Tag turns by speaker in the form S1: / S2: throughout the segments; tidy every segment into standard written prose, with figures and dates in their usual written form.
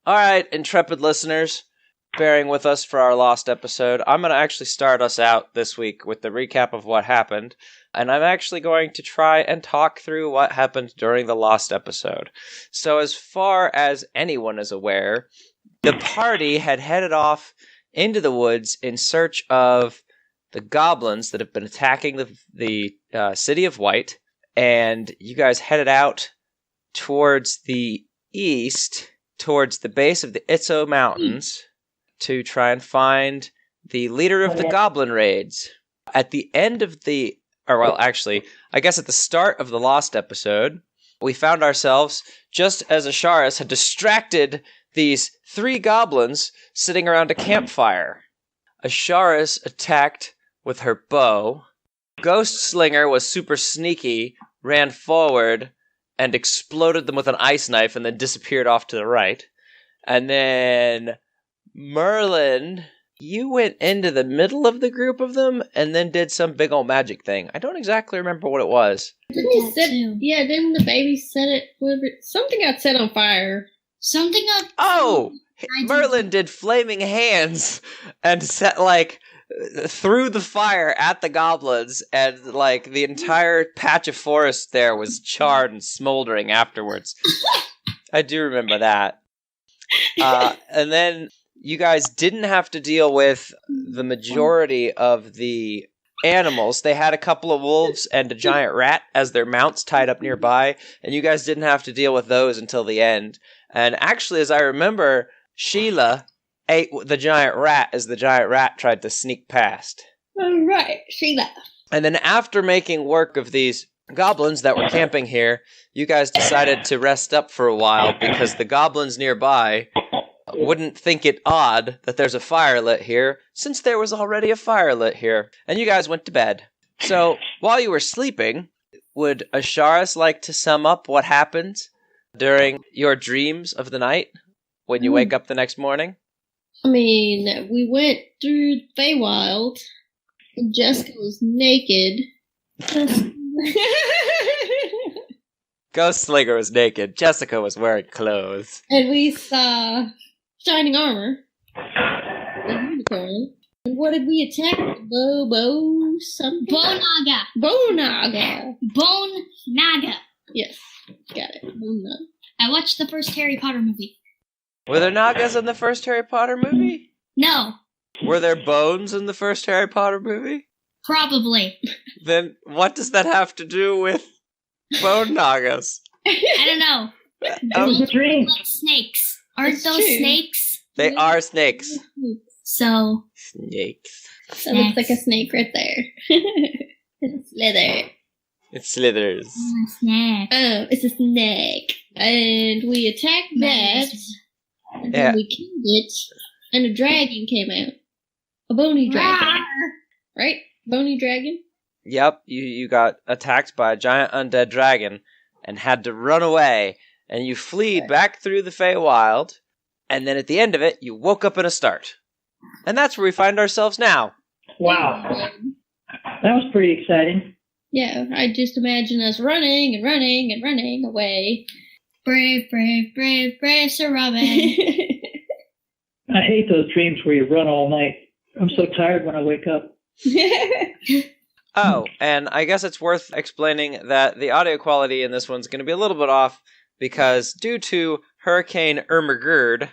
S1: All right, intrepid listeners, bearing with us for our lost episode, I'm going to actually start us out this week with the recap of what happened, and I'm actually going to try and talk through what happened during the lost episode. So as far as anyone is aware, the party had headed off into the woods in search of the goblins that have been attacking the City of White, and you guys headed out towards the east, towards the base of the Itzo Mountains, to try and find the leader of the goblin raids. At the end of I guess at the start of the lost episode, we found ourselves, just as Asharis had distracted these 3 goblins sitting around a campfire. Asharis attacked with her bow. Ghost Slinger was super sneaky, ran forward, and exploded them with an ice knife and then disappeared off to the right. And then Merlin, you went into the middle of the group of them and then did some big old magic thing. I don't exactly remember what it was.
S2: Didn't the baby set it? Something got set on fire.
S3: Something up.
S1: Oh! Merlin did flaming hands and set, threw the fire at the goblins, and, the entire patch of forest there was charred and smoldering afterwards. I do remember that. And then you guys didn't have to deal with the majority of the animals. They had a couple of wolves and a giant rat as their mounts tied up nearby, and you guys didn't have to deal with those until the end. And actually, as I remember, Sheila ate the giant rat as the giant rat tried to sneak past.
S2: All right, Sheila.
S1: And then after making work of these goblins that were camping here, you guys decided to rest up for a while because the goblins nearby wouldn't think it odd that there's a fire lit here, since there was already a fire lit here. And you guys went to bed. So, while you were sleeping, would Asharis like to sum up what happened during your dreams of the night when you wake up the next morning?
S2: I mean, we went through the Feywild, and Jessica was naked.
S1: Ghost Slinger was naked. Jessica was wearing clothes.
S2: And we saw shining armor. A unicorn. And what did we attack? Something? Bone Naga. Yes, got it. Bone Naga.
S3: I watched the first Harry Potter movie.
S1: Were there Nagas in the first Harry Potter movie?
S3: No.
S1: Were there bones in the first Harry Potter movie?
S3: Probably.
S1: Then what does that have to do with bone Nagas?
S3: I don't know.
S4: Those are dreams.
S3: Like snakes. Aren't those snakes?
S1: They are snakes.
S3: So.
S1: Snakes.
S2: That looks like a snake right there. It's slither.
S1: It slithers.
S3: Snack.
S2: Oh, it's a snake. And we attacked that. And then we killed it. And a dragon came out. A bony dragon. Right? Bony dragon?
S1: Yep, you got attacked by a giant undead dragon and had to run away. And you fled back through the Feywild. And then at the end of it, you woke up in a start. And that's where we find ourselves now.
S4: Wow. That was pretty exciting.
S2: Yeah, I just imagine us running and running and running away.
S3: Brave, brave, brave, brave Sir Robin.
S4: I hate those dreams where you run all night. I'm so tired when I wake up.
S1: Oh, and I guess it's worth explaining that the audio quality in this one's going to be a little bit off because due to Hurricane Ermagerd,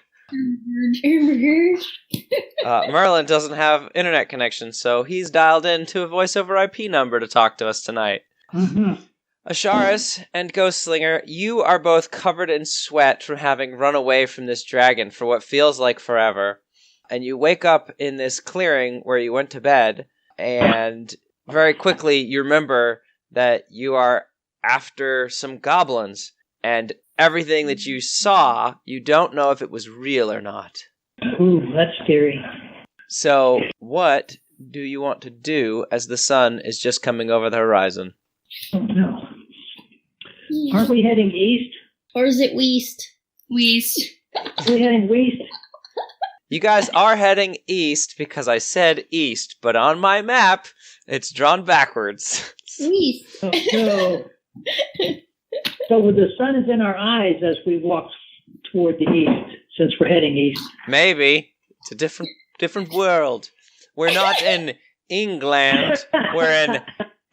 S1: Merlin doesn't have internet connection, so he's dialed in to a voice over IP number to talk to us tonight.
S4: Mm-hmm.
S1: Asharis and Ghost Slinger, you are both covered in sweat from having run away from this dragon for what feels like forever. And you wake up in this clearing where you went to bed, and very quickly you remember that you are after some goblins, and everything that you saw, you don't know if it was real or not.
S4: Ooh, that's scary.
S1: So, what do you want to do as the sun is just coming over the horizon?
S4: Oh, no. Aren't we heading east?
S2: Or is it west?
S3: West.
S4: Are we heading west?
S1: You guys are heading east because I said east, but on my map, it's drawn backwards.
S2: West.
S4: Oh, no. So the sun is in our eyes as we walk toward the east. since we're heading east.
S1: Maybe. It's a different world. We're not in England. We're in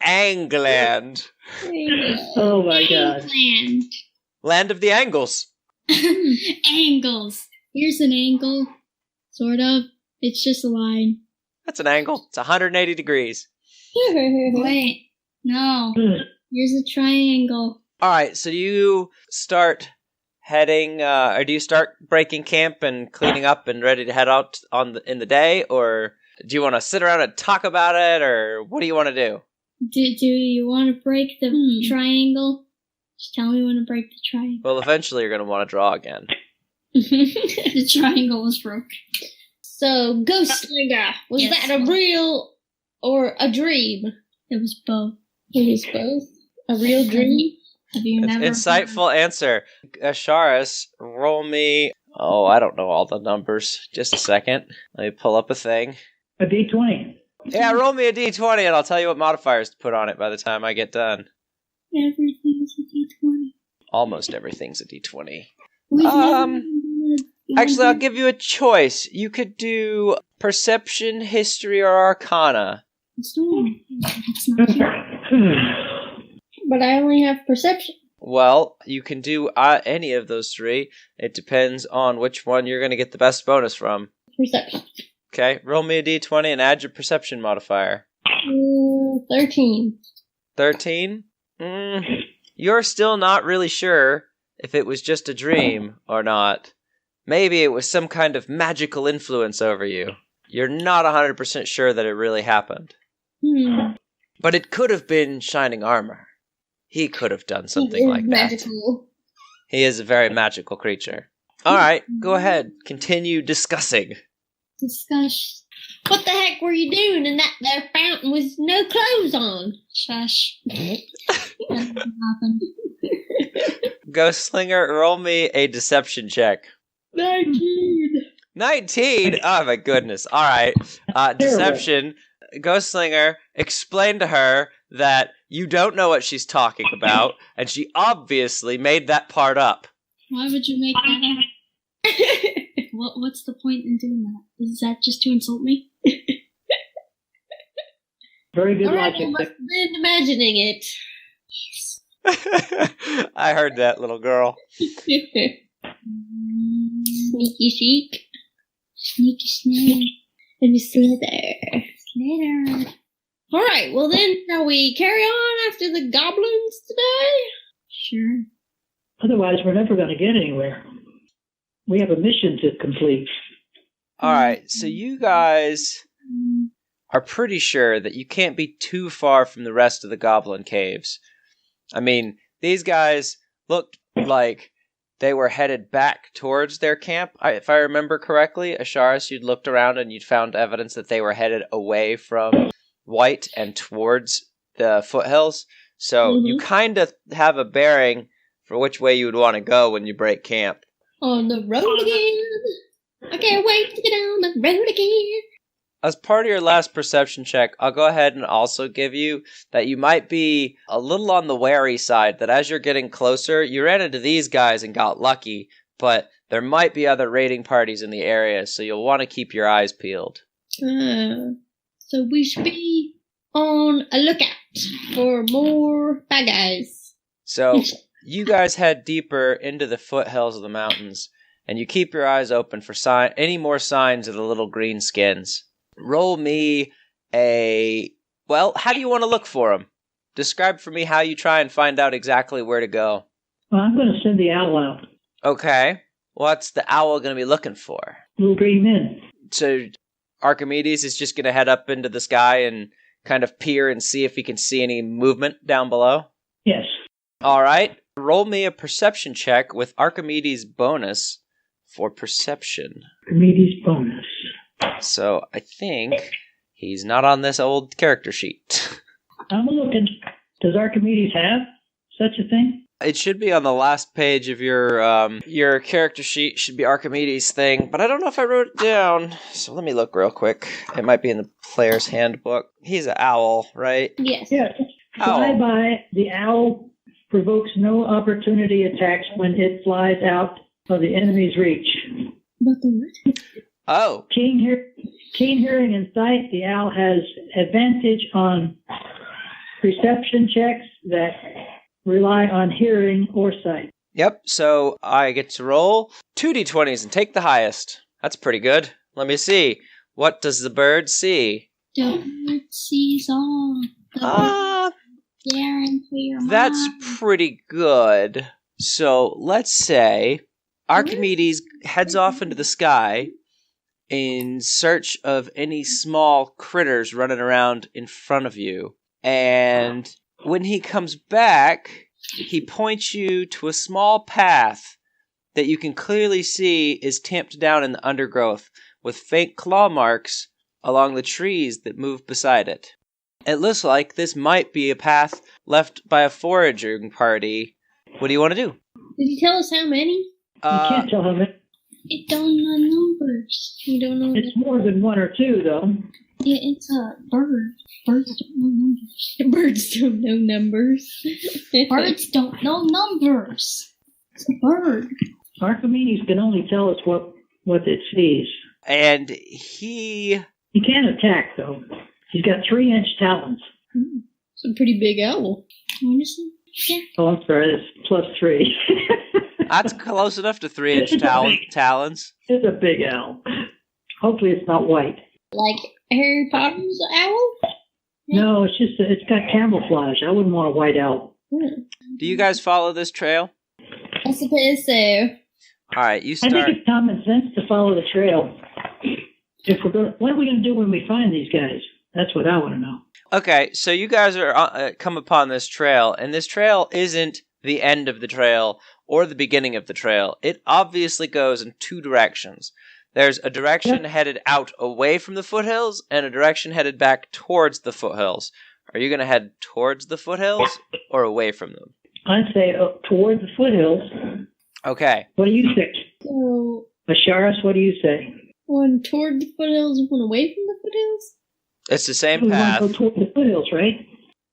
S1: Angland.
S4: Oh my God.
S3: Land.
S1: Land of the Angles.
S3: Angles.
S2: Here's an angle. Sort of. It's just a line.
S1: That's an angle. It's 180 degrees.
S3: Wait. No.
S2: Here's a triangle.
S1: All right, so do you start heading, or do you start breaking camp and cleaning up and ready to head out in the day, or do you want to sit around and talk about it, or what do you want to do?
S2: Do you want to break the triangle? Just tell me when to break the triangle.
S1: Well, eventually you're going to want to draw again.
S3: The triangle was broke.
S2: So, Ghostslinger, was
S3: Yes.
S2: that a real or a dream?
S3: It was both.
S2: It was both. A real dream?
S3: Have you
S1: That's
S3: never
S1: insightful answer. Asharis, roll me... Oh, I don't know all the numbers. Just a second. Let me pull up a thing.
S4: A D20.
S1: Yeah, roll me a d20 and I'll tell you what modifiers to put on it by the time I get done.
S2: Everything's a D20.
S1: Almost everything's a d20.
S2: We've
S1: Actually, I'll give you a choice. You could do perception, history, or arcana.
S3: It's not true.
S2: But I only have perception.
S1: Well, you can do any of those three. It depends on which one you're going to get the best bonus from.
S2: Perception.
S1: Okay, roll me a d20 and add your perception modifier.
S2: 13.
S1: 13? You're still not really sure if it was just a dream or not. Maybe it was some kind of magical influence over you. You're not 100% sure that it really happened. But it could have been Shining Armor. He could have done something like that.
S2: Magical.
S1: He is a very magical creature. Alright, go ahead. Continue discussing.
S3: Discuss.
S2: What the heck were you doing in that there fountain with no clothes on?
S3: Shush. That didn't happen.
S1: Ghostslinger, roll me a deception check.
S2: 19.
S1: 19? Oh my goodness. Alright. Deception. Ghostslinger, explain to her that you don't know what she's talking about, and she obviously made that part up.
S3: Why would you make that up? What's the point in doing that? Is that just to insult me?
S4: Very good
S2: Alright,
S4: logic.
S2: you must have been imagining it.
S1: I heard that, little girl.
S2: Sneaky chic.
S3: Sneaky snake.
S2: And you slither.
S3: Later.
S2: Alright, well then, shall we carry on after the goblins today?
S3: Sure.
S4: Otherwise, we're never going to get anywhere. We have a mission to complete.
S1: Alright, so you guys are pretty sure that you can't be too far from the rest of the goblin caves. I mean, these guys looked like they were headed back towards their camp. If I remember correctly, Asharis, you'd looked around and you'd found evidence that they were headed away from White and towards the foothills. So you kind of have a bearing for which way you would want to go when you break camp.
S2: On the road again. I can't wait to get on the road again.
S1: As part of your last perception check, I'll go ahead and also give you that you might be a little on the wary side, that as you're getting closer, you ran into these guys and got lucky, but there might be other raiding parties in the area, so you'll want to keep your eyes peeled.
S2: So we should be on a lookout for more bad guys.
S1: So you guys head deeper into the foothills of the mountains, and you keep your eyes open for any more signs of the little green skins. Roll me a... Well, how do you want to look for them? Describe for me how you try and find out exactly where to go.
S4: Well, I'm going to send the owl out.
S1: Okay. What's the owl going to be looking for?
S4: Little green men.
S1: So Archimedes is just going to head up into the sky and kind of peer and see if he can see any movement down below?
S4: Yes.
S1: All right. Roll me a perception check with Archimedes' bonus for perception.
S4: Archimedes bonus.
S1: So I think he's not on this old character sheet.
S4: I'm looking. Does Archimedes have such a thing?
S1: It should be on the last page of your character sheet. Should be Archimedes' thing, but I don't know if I wrote it down. So let me look real quick. It might be in the player's handbook. He's an owl, right?
S2: Yes.
S4: Yes. Fly by, the owl provokes no opportunity attacks when it flies out of the enemy's reach.
S3: About the what?
S1: Oh.
S4: Keen hearing and sight. The owl has advantage on perception checks that rely on hearing or sight.
S1: Yep, so I get to roll 2d20s and take the highest. That's pretty good. Let me see. What does the bird see?
S3: The bird sees all.
S1: That's pretty good. So let's say Archimedes heads off into the sky in search of any small critters running around in front of you. And when he comes back, he points you to a small path that you can clearly see is tamped down in the undergrowth with faint claw marks along the trees that move beside it. It looks like this might be a path left by a foraging party. What do you want to do?
S2: Did he tell us how many?
S4: You can't tell how many.
S3: It don't know numbers.
S2: You don't know.
S4: It's more than one or two, though.
S3: Yeah, it's a bird. Birds don't know numbers.
S2: Birds don't know numbers.
S3: Birds don't know numbers. It's a bird.
S4: Archimedes can only tell us what it sees.
S1: And he
S4: can't attack, though. He's got 3-inch talons.
S2: It's a pretty big owl.
S3: Yeah.
S4: Oh, I'm sorry, that's +3.
S1: That's close enough to 3-inch talons.
S4: It's a big owl. Hopefully it's not white.
S2: Like Harry Potter's owl?
S4: No, it's got camouflage. I wouldn't want a white owl.
S1: Do you guys follow this trail?
S2: I suppose so.
S1: Alright, you
S4: I
S1: start.
S4: think it's common sense to follow the trail. What are we going to do when we find these guys? That's what I want to know.
S1: Okay, so you guys are come upon this trail, and this trail isn't the end of the trail or the beginning of the trail. It obviously goes in two directions. There's a direction headed out away from the foothills and a direction headed back towards the foothills. Are you going to head towards the foothills or away from them?
S4: I'd say toward the foothills.
S1: Okay.
S4: What do you think?
S2: So,
S4: Asharis, what do you say?
S2: one toward the foothills and one away from the foothills?
S1: It's the same
S4: We
S1: path.
S4: want to go toward the foothills, right?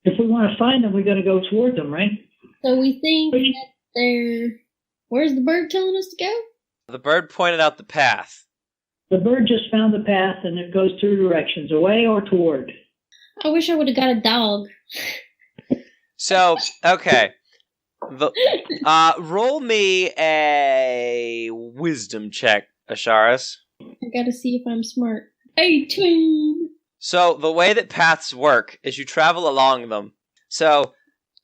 S4: If we want to find them, we got to go toward them, right?
S2: So we think that they're... Where's the bird telling us to go?
S1: The bird pointed out the path.
S4: The bird just found the path, and it goes two directions, away or toward.
S2: I wish I would have got a dog.
S1: So, okay. Roll me a wisdom check, Asharis.
S2: I gotta see if I'm smart. 18!
S1: So, the way that paths work is you travel along them. So,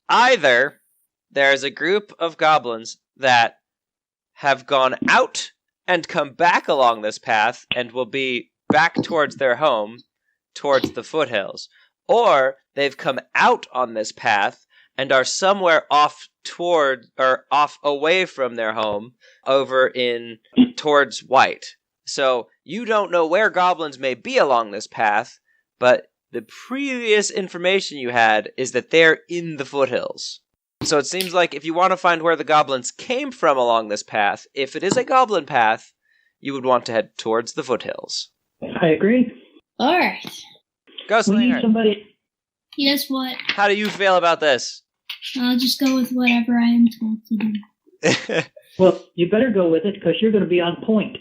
S1: either there's a group of goblins that have gone out and come back along this path and will be back towards their home, towards the foothills. Or they've come out on this path and are somewhere off away from their home over in towards White. So you don't know where goblins may be along this path, but the previous information you had is that they're in the foothills. So it seems like if you want to find where the goblins came from along this path, if it is a goblin path, you would want to head towards the foothills.
S4: I agree.
S2: Alright.
S1: Go,
S4: We
S1: Slinger.
S4: need somebody.
S3: Guess what?
S1: How do you feel about this?
S3: I'll just go with whatever I am told to do.
S4: Well, you better go with it because you're going to be on point.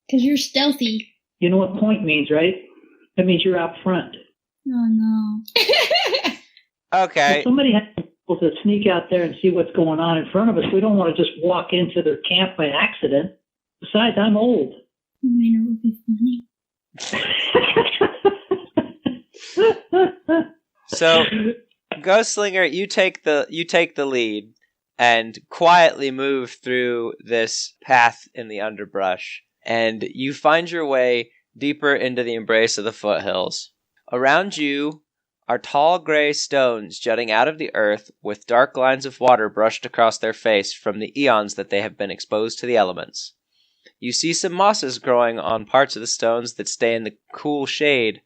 S2: Because you're stealthy.
S4: You know what point means, right? That means you're out front.
S3: Oh no.
S1: Okay.
S4: If somebody has to be able to sneak out there and see what's going on in front of us. We don't want to just walk into their camp by accident. Besides, I'm old.
S3: I mean, it would be funny.
S1: So, Ghostslinger, you take the lead and quietly move through this path in the underbrush, and you find your way deeper into the embrace of the foothills. Around you are tall gray stones jutting out of the earth with dark lines of water brushed across their face from the eons that they have been exposed to the elements. You see some mosses growing on parts of the stones that stay in the cool shade,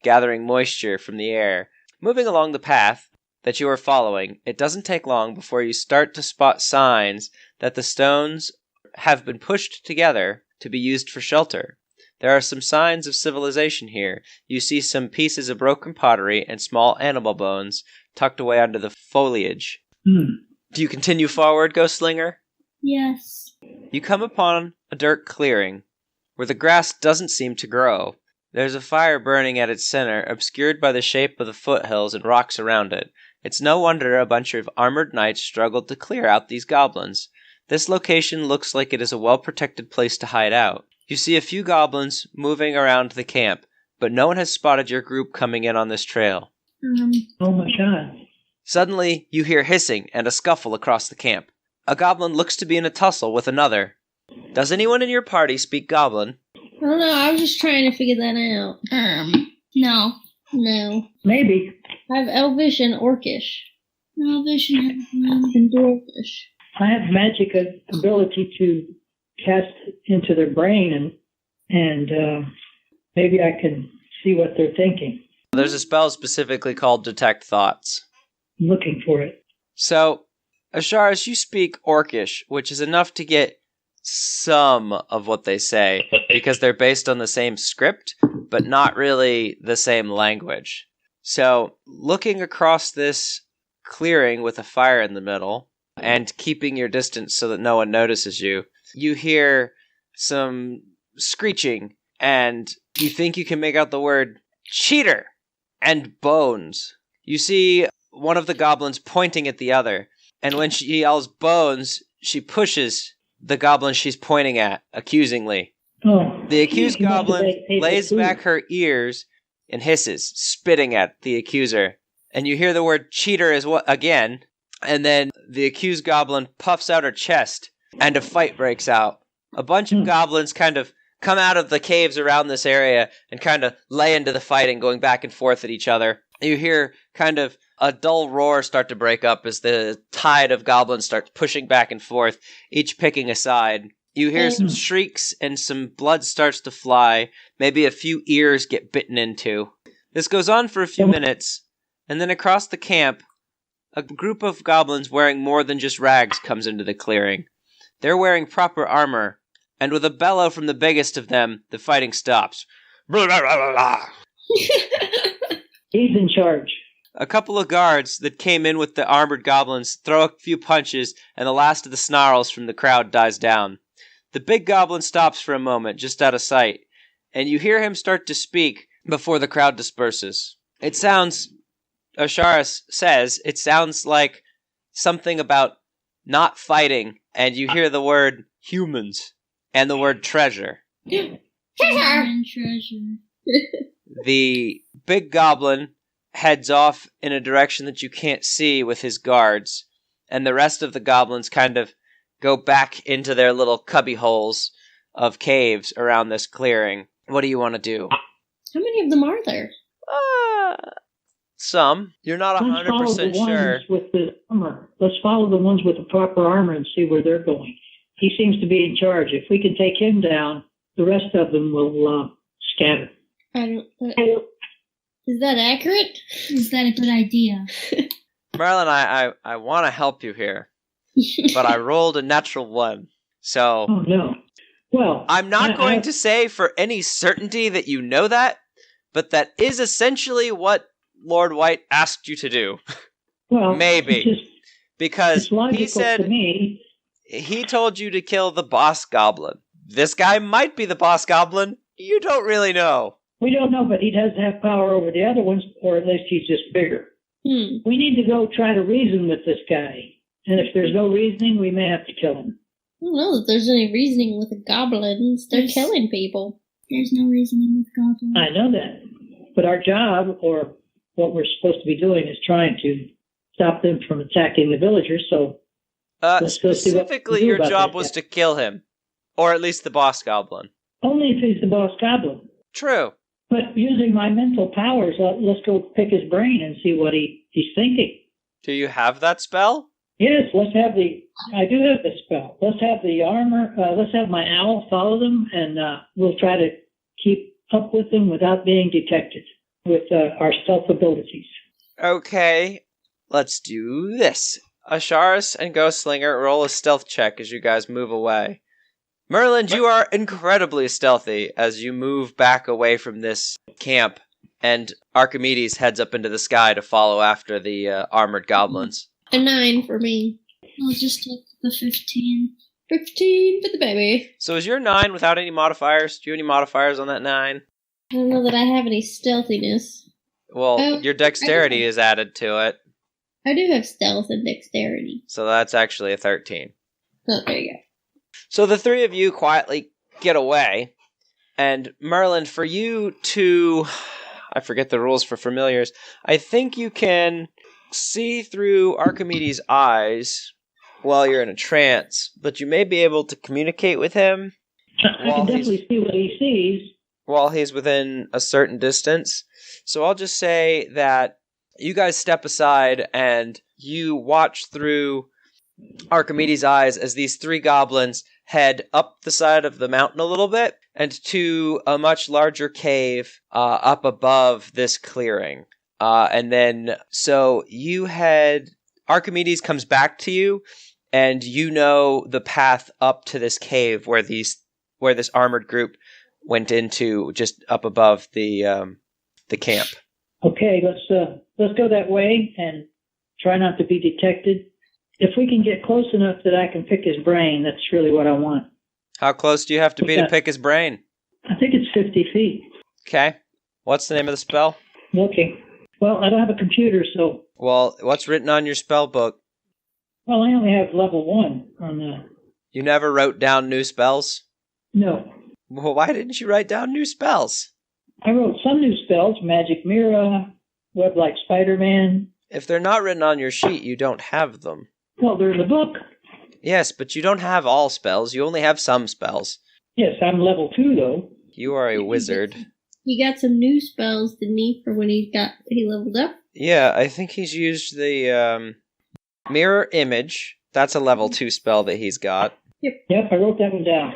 S1: gathering moisture from the air. Moving along the path that you are following, it doesn't take long before you start to spot signs that the stones have been pushed together to be used for shelter. There are some signs of civilization here. You see some pieces of broken pottery and small animal bones tucked away under the foliage. Do you continue forward, Ghostslinger?
S3: Yes.
S1: You come upon a dirt clearing. where the grass doesn't seem to grow. There's a fire burning at its center, obscured by the shape of the foothills and rocks around it. It's no wonder a bunch of armored knights struggled to clear out these goblins. This location looks like it is a well-protected place to hide out. You see a few goblins moving around the camp, but no one has spotted your group coming in on this trail.
S4: Oh my god.
S1: Suddenly, you hear hissing and a scuffle across the camp. A goblin looks to be in a tussle with another. Does anyone in your party speak goblin?
S2: I don't know, I was just trying to figure that out.
S3: No.
S2: No.
S4: Maybe.
S2: I have Elvish and Orcish.
S3: Elvish
S2: and Dwarfish.
S4: I have magic ability to cast into their brain and maybe I can see what they're thinking.
S1: There's a spell specifically called Detect Thoughts.
S4: I'm looking for it.
S1: So, Asharis, you speak Orcish, which is enough to get some of what they say, because they're based on the same script, but not really the same language. So, looking across this clearing with a fire in the middle, and keeping your distance so that no one notices you, you hear some screeching, and you think you can make out the word cheater and bones. You see one of the goblins pointing at the other, and when she yells bones, she pushes the goblin she's pointing at, accusingly.
S4: Oh,
S1: the accused goblin lays back her ears and hisses, spitting at the accuser. And you hear the word cheater again, and then the accused goblin puffs out her chest, and a fight breaks out. A bunch of goblins kind of come out of the caves around this area and kind of lay into the fighting, going back and forth at each other. You hear kind of a dull roar start to break up as the tide of goblins starts pushing back and forth, each picking a side. You hear some shrieks and some blood starts to fly. Maybe a few ears get bitten into. This goes on for a few minutes, and then across the camp, a group of goblins wearing more than just rags comes into the clearing. They're wearing proper armor, and with a bellow from the biggest of them, the fighting stops. Blah, blah, blah, blah.
S4: He's in charge.
S1: A couple of guards that came in with the armored goblins throw a few punches, and the last of the snarls from the crowd dies down. The big goblin stops for a moment, just out of sight, and you hear him start to speak before the crowd disperses. It sounds, Asharis says, it sounds like something about not fighting, and you hear the word humans and the word treasure.
S3: Treasure.
S1: The big goblin heads off in a direction that you can't see with his guards, and the rest of the goblins kind of go back into their little cubby holes of caves around this clearing. What do you want to do?
S2: How many of them are there?
S1: Some. You're not 100% sure.
S4: With the armor. Let's follow the ones with the proper armor and see where they're going. He seems to be in charge. If we can take him down, the rest of them will scatter.
S2: Is that accurate?
S3: Is that a good idea?
S1: Merlin, I want to help you here, but I rolled a natural 1. So,
S4: oh no. Well,
S1: I'm not going to say for any certainty that you know that, but that is essentially what Lord White asked you to do.
S4: Well,
S1: maybe. Because he said
S4: to me.
S1: He told you to kill the boss goblin. This guy might be the boss goblin. You don't really know.
S4: We don't know, but he does have power over the other ones, or at least he's just bigger. We need to go try to reason with this guy. And if there's no reasoning, we may have to kill him.
S2: I don't know that there's any reasoning with the goblins. They're killing people.
S3: There's no reasoning with goblins.
S4: I know that. But our job, or what we're supposed to be doing, is trying to stop them from attacking the villagers, so...
S1: Specifically, your job was to kill him. Or at least the boss goblin.
S4: Only if he's the boss goblin.
S1: True.
S4: But using my mental powers, let's go pick his brain and see what he's thinking.
S1: Do you have that spell?
S4: Yes, I do have the spell. Let's have the armor, let's have my owl follow them, and we'll try to keep up with them without being detected with our stealth abilities.
S1: Okay, let's do this. Asharis and Ghostslinger roll a stealth check as you guys move away. Merlin, you are incredibly stealthy as you move back away from this camp, and Archimedes heads up into the sky to follow after the armored goblins.
S2: A 9 for me.
S3: I'll just take the 15.
S2: 15 for the baby.
S1: So is your 9 without any modifiers? Do you have any modifiers on that 9?
S2: I don't know that I have any stealthiness.
S1: Well, your dexterity is added to it.
S2: I do have stealth and dexterity.
S1: So that's actually a 13.
S2: Oh, there you go.
S1: So the three of you quietly get away. And Merlin, for you to... I forget the rules for familiars. I think you can see through Archimedes' eyes while you're in a trance, but you may be able to communicate with him.
S4: I can definitely see what he sees.
S1: While he's within a certain distance. So I'll just say that you guys step aside and you watch through Archimedes' eyes as these three goblins head up the side of the mountain a little bit and to a much larger cave up above this clearing. And then, so you head... Archimedes comes back to you, and you know the path up to this cave where this armored group went into, just up above the camp.
S4: Okay, let's go that way and try not to be detected. If we can get close enough that I can pick his brain, that's really what I want.
S1: How close do you have to be to pick his brain?
S4: I think it's 50 feet.
S1: Okay. What's the name of the spell?
S4: Okay. Well, I don't have a computer, so...
S1: Well, what's written on your spell book?
S4: Well, I only have level 1 on the...
S1: You never wrote down new spells?
S4: No.
S1: Well, why didn't you write down new spells?
S4: I wrote some new spells, Magic Mirror, Web like Spider-Man.
S1: If they're not written on your sheet, you don't have them.
S4: Well, they're in the book.
S1: Yes, but you don't have all spells. You only have some spells.
S4: Yes, I'm level 2, though.
S1: You are a wizard.
S2: He got some new spells, didn't he, for when he leveled up?
S1: Yeah, I think he's used the Mirror Image. That's a level 2 spell that he's got.
S4: Yep, I wrote that one down.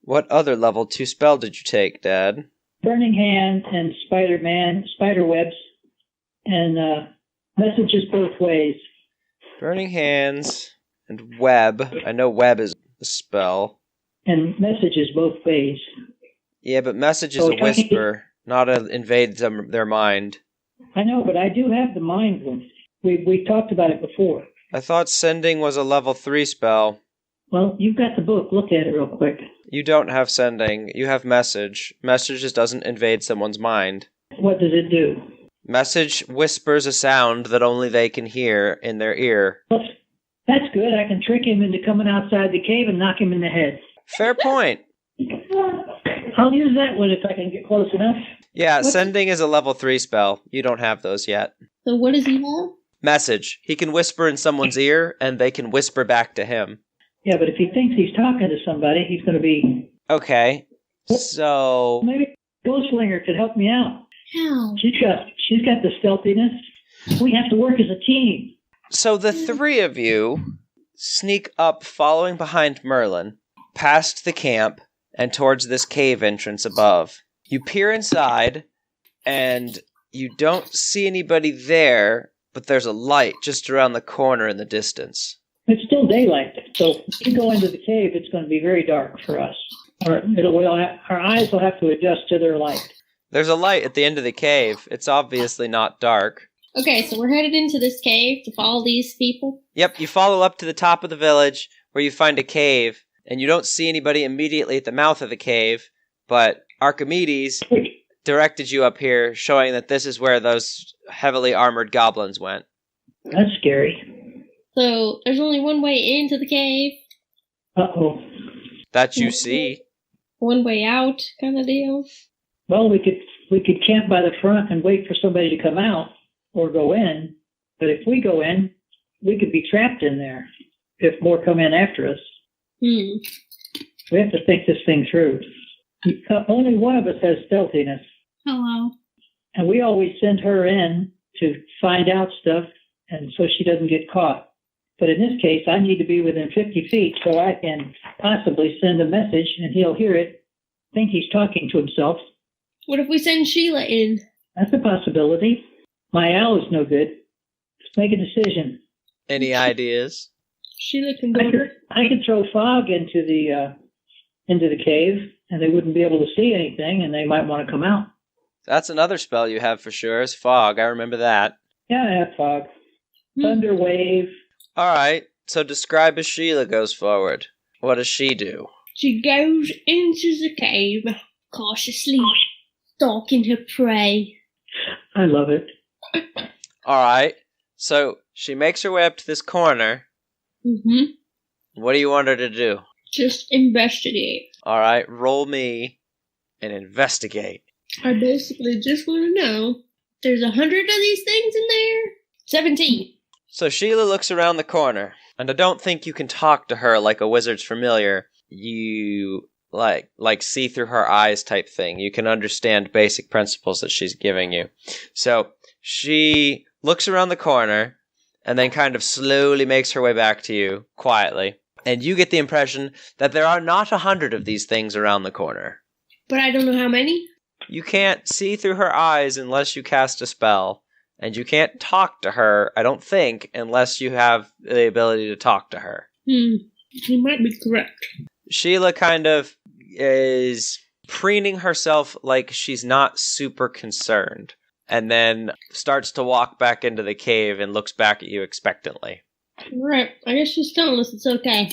S1: What other level 2 spell did you take, Dad?
S4: Burning Hand and Spider-Man, Spiderwebs, and Messages Both Ways.
S1: Burning Hands and Web. I know Web is a spell.
S4: And Messages Both Ways.
S1: Yeah, but Message is a whisper, not invade their mind.
S4: I know, but I do have the mind one. We talked about it before.
S1: I thought Sending was a level 3 spell.
S4: Well, you've got the book. Look at it real quick.
S1: You don't have Sending. You have Message. Message just doesn't invade someone's mind.
S4: What does it do?
S1: Message whispers a sound that only they can hear in their ear.
S4: Well, that's good. I can trick him into coming outside the cave and knock him in the head.
S1: Fair point.
S4: I'll use that one if I can get close enough.
S1: Yeah, Sending is a level 3 spell. You don't have those yet.
S2: So what does he have?
S1: Message. He can whisper in someone's ear, and they can whisper back to him.
S4: Yeah, but if he thinks he's talking to somebody, he's going to be...
S1: Okay, so...
S4: Maybe Ghostslinger could help me out.
S2: How?
S4: She's got the stealthiness. We have to work as a team.
S1: So the three of you sneak up following behind Merlin, past the camp, and towards this cave entrance above. You peer inside, and you don't see anybody there, but there's a light just around the corner in the distance.
S4: It's still daylight, so if we go into the cave, it's going to be very dark for us. Our eyes will have to adjust to their light.
S1: There's a light at the end of the cave. It's obviously not dark.
S2: Okay, so we're headed into this cave to follow these people?
S1: Yep, you follow up to the top of the village, where you find a cave, and you don't see anybody immediately at the mouth of the cave, but Archimedes directed you up here, showing that this is where those heavily armored goblins went.
S4: That's scary.
S2: So, there's only one way into the cave?
S4: Uh-oh.
S1: That you see.
S2: One way out, kind of deal?
S4: Well, we could camp by the front and wait for somebody to come out or go in. But if we go in, we could be trapped in there if more come in after us. We have to think this thing through. Only one of us has stealthiness.
S3: Hello.
S4: And we always send her in to find out stuff and so she doesn't get caught. But in this case, I need to be within 50 feet so I can possibly send a message and he'll hear it, think he's talking to himself.
S2: What if we send Sheila in?
S4: That's a possibility. My owl is no good. Let's make a decision.
S1: Any ideas?
S2: Sheila can go.
S4: I could throw fog into the cave, and they wouldn't be able to see anything, and they might want to come out.
S1: That's another spell you have for sure, is fog. I remember that.
S4: Yeah, I have fog. Thunder wave.
S1: Alright, so describe as Sheila goes forward. What does she do?
S2: She goes into the cave, cautiously stalking her prey.
S4: I love it.
S1: Alright, so she makes her way up to this corner.
S2: Mm-hmm.
S1: What do you want her to do?
S2: Just investigate.
S1: Alright, roll me and investigate.
S2: I basically just want to know, there's 100 of these things in there? 17.
S1: So Sheila looks around the corner, and I don't think you can talk to her like a wizard's familiar. You, like see through her eyes type thing. You can understand basic principles that she's giving you. So she looks around the corner, and then kind of slowly makes her way back to you, quietly. And you get the impression that there are not 100 of these things around the corner.
S2: But I don't know how many.
S1: You can't see through her eyes unless you cast a spell. And you can't talk to her, I don't think, unless you have the ability to talk to her.
S2: You might be correct.
S1: Sheila kind of is preening herself like she's not super concerned. And then starts to walk back into the cave and looks back at you expectantly.
S2: Right, I guess she's telling us it's okay.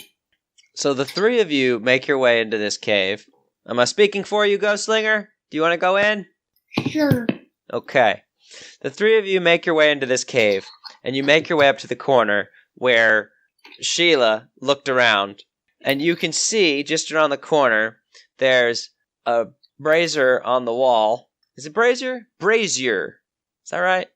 S1: So the three of you make your way into this cave. Am I speaking for you, Ghostlinger? Do you want to go in?
S2: Sure.
S1: Okay. The three of you make your way into this cave, and you make your way up to the corner where Sheila looked around. And you can see, just around the corner, there's a brazier on the wall. Is it brazier? Brazier. Is that right?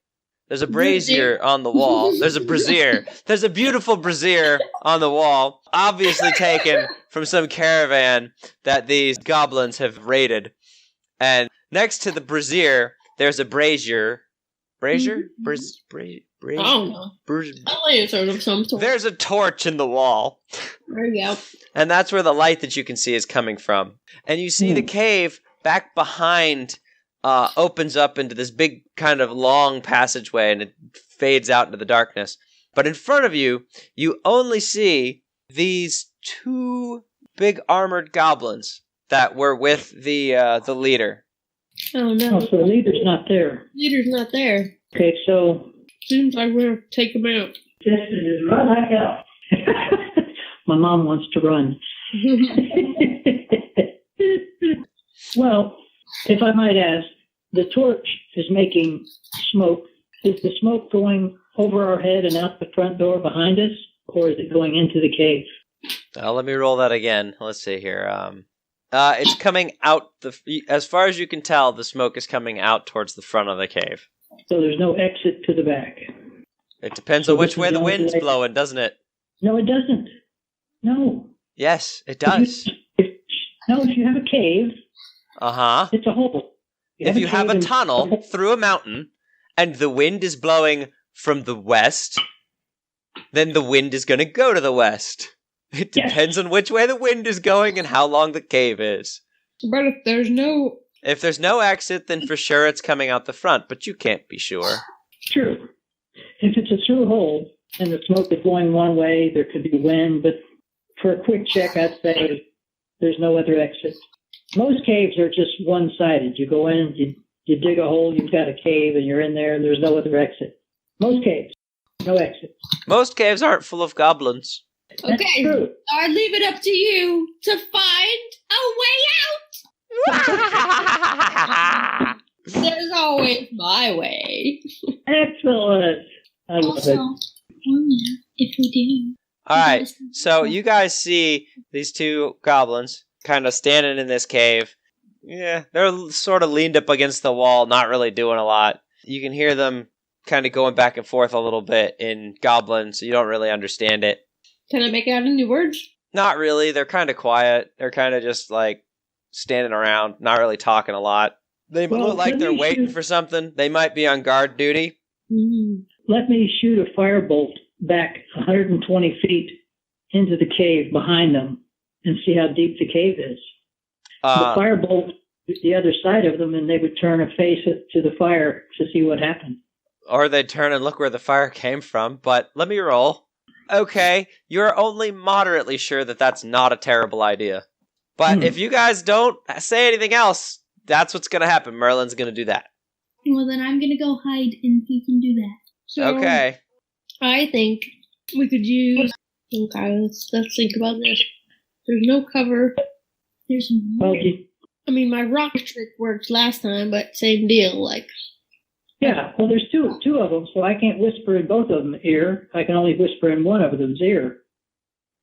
S1: There's a brazier on the wall. There's a brazier. There's a beautiful brazier on the wall, obviously taken from some caravan that these goblins have raided. And next to the brazier, there's a brazier. Brazier?
S2: I don't know. A lantern of some sort.
S1: There's a torch in the wall.
S2: There you go.
S1: And that's where the light that you can see is coming from. And you see the cave back behind opens up into this big kind of long passageway, and it fades out into the darkness. But in front of you, you only see these two big armored goblins that were with the leader.
S2: Oh no.
S4: Oh, so the leader's not there.
S2: Leader's not there.
S4: Okay, so
S2: Seems like we're gonna take him out.
S4: this is run like hell. My mom wants to run. Well, if I might ask, the torch is making smoke. Is the smoke going over our head and out the front door behind us, or is it going into the cave?
S1: Let me roll that again. Let's see here. It's coming out as far as you can tell, the smoke is coming out towards the front of the cave.
S4: So there's no exit to the back.
S1: It depends on which way the wind's blowing, doesn't it?
S4: No, it doesn't. No.
S1: Yes, it does.
S4: If you have a cave, it's a hole.
S1: If you have a tunnel through a mountain and the wind is blowing from the west, then the wind is going to go to the west. It depends on which way the wind is going and how long the cave is.
S2: But if there's no
S1: exit, then for sure it's coming out the front, but you can't be sure.
S4: True. If it's a through hole and the smoke is going one way, there could be wind, but for a quick check, I'd say there's no other exit. Most caves are just one-sided. You go in, you dig a hole, you've got a cave, and you're in there, and there's no other exit. Most caves, no exit.
S1: Most caves aren't full of goblins.
S2: Okay, I leave it up to you to find a way out. There's always my way.
S4: Excellent. I love it.
S3: If we do.
S1: Alright, so you guys see these two goblins kind of standing in this cave. Yeah, they're sort of leaned up against the wall, not really doing a lot. You can hear them kind of going back and forth a little bit in goblin, so you don't really understand it.
S2: Can I make out any words?
S1: Not really. They're kind of quiet. They're kind of just like standing around, not really talking a lot. They look like they're waiting for something. They might be on guard duty.
S2: Mm-hmm.
S4: Let me shoot a firebolt back 120 feet into the cave behind them and see how deep the cave is. The firebolt is the other side of them, and they would turn a face to the fire to see what happened.
S1: Or they'd turn and look where the fire came from, but let me roll. Okay, you're only moderately sure that that's not a terrible idea. But if you guys don't say anything else, that's what's going to happen. Merlin's going to do that.
S3: Well, then I'm going to go hide, and he can do that.
S2: So,
S1: okay.
S2: I think we could use... Okay, let's think about this. There's no cover.
S3: There's
S4: Well,
S2: My rock trick worked last time, but same deal.
S4: yeah. Well, there's two of them, so I can't whisper in both of them ear. I can only whisper in one of them's ear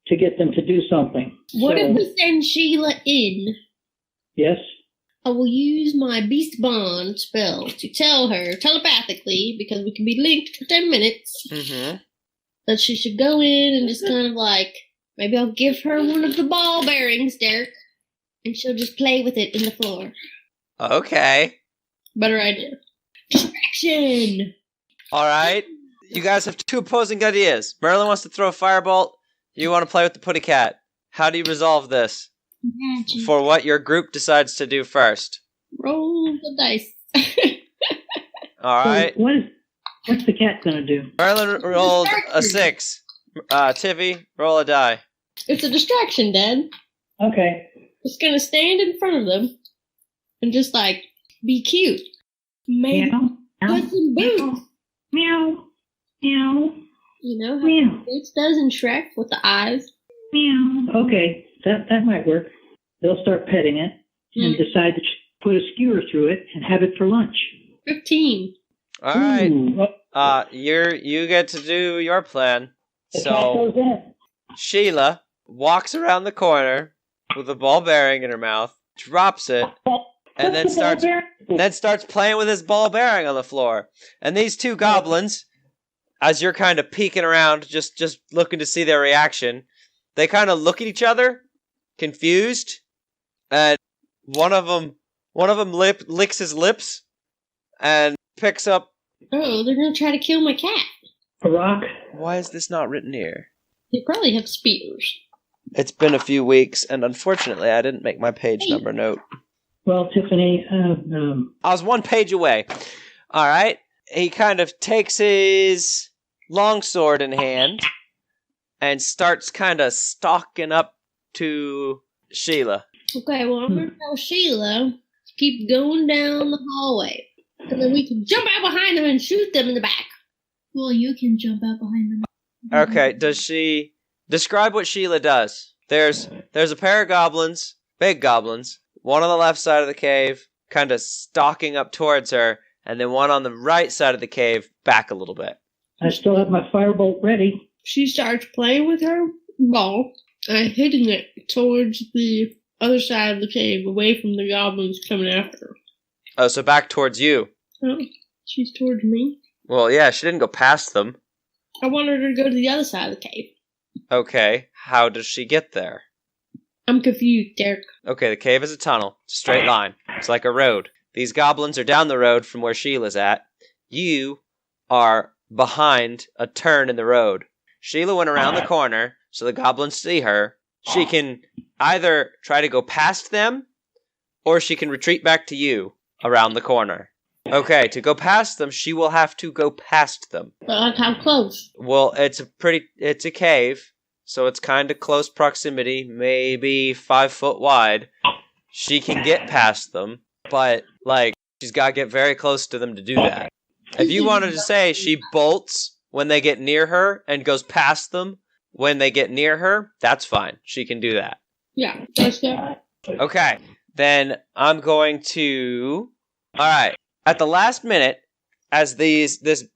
S4: to get them to do something.
S2: What
S4: So,
S2: if we send Sheila in?
S4: yes.
S2: I will use my Beast Bond spell to tell her telepathically, because we can be linked for 10 minutes, that she should go in and just kind of maybe I'll give her one of the ball bearings, Derek, and she'll just play with it in the floor.
S1: Okay.
S2: Better idea. Distraction!
S1: Alright. You guys have two opposing ideas. Merlin wants to throw a firebolt. You want to play with the putty cat. How do you resolve this?
S3: magic.
S1: For what your group decides to do first.
S2: Roll the dice.
S1: Alright.
S4: So what's the cat going to do?
S1: Merlin rolled a 6. Tivy, roll a die.
S2: It's a distraction, Dad.
S4: Okay.
S2: It's gonna stand in front of them and just be cute. Maybe
S4: Meow.
S2: put some boots.
S4: Meow. Meow.
S2: You know how
S4: Meow.
S2: Boots does in Shrek with the eyes?
S4: Meow. Okay, that might work. They'll start petting it and decide to put a skewer through it and have it for lunch.
S2: 15.
S1: Alright.
S4: Ooh,
S1: You get to do your plan.
S4: the cat
S1: So
S4: goes in.
S1: Sheila walks around the corner with a ball bearing in her mouth, drops it, and then starts playing with his ball bearing on the floor. And these two goblins, as you're kind of peeking around, just looking to see their reaction, they kind of look at each other, confused, and one of them licks his lips and picks up.
S2: Oh, they're gonna try to kill my cat.
S4: A rock.
S1: Why is this not written here?
S2: They probably have spears.
S1: It's been a few weeks, and unfortunately, I didn't make my page number note.
S4: Well, Tiffany,
S1: I was one page away. All right. He kind of takes his longsword in hand and starts kind of stalking up to Sheila.
S2: Okay, well, I'm gonna tell Sheila to keep going down the hallway. And then we can jump out behind them and shoot them in the back.
S3: Well, you can jump out behind them.
S1: Okay, does she describe what Sheila does? There's a pair of goblins, big goblins, one on the left side of the cave, kind of stalking up towards her, and then one on the right side of the cave, back a little bit.
S4: I still have my firebolt ready.
S2: She starts playing with her ball and hitting it towards the other side of the cave, away from the goblins coming after her.
S1: Oh, so back towards you.
S2: Oh, she's towards me.
S1: Well, yeah, she didn't go past them.
S2: I wanted her to go to the other side of the cave.
S1: Okay, how does she get there?
S2: I'm confused, Derek.
S1: Okay, the cave is a tunnel. It's a straight line. It's like a road. These goblins are down the road from where Sheila's at. You are behind a turn in the road. Sheila went around the corner, so the goblins see her. She can either try to go past them, or she can retreat back to you around the corner. Okay, to go past them, she will have to go past them.
S2: But how close?
S1: Well, it's a cave, so it's kind of close proximity, maybe 5 foot wide. She can get past them, but, she's got to get very close to them to do that. If you wanted to say she bolts when they get near her and goes past them when they get near her, that's fine. She can do that.
S2: Yeah, that's good.
S1: Okay, then I'm going to... Alright, at the last minute, as this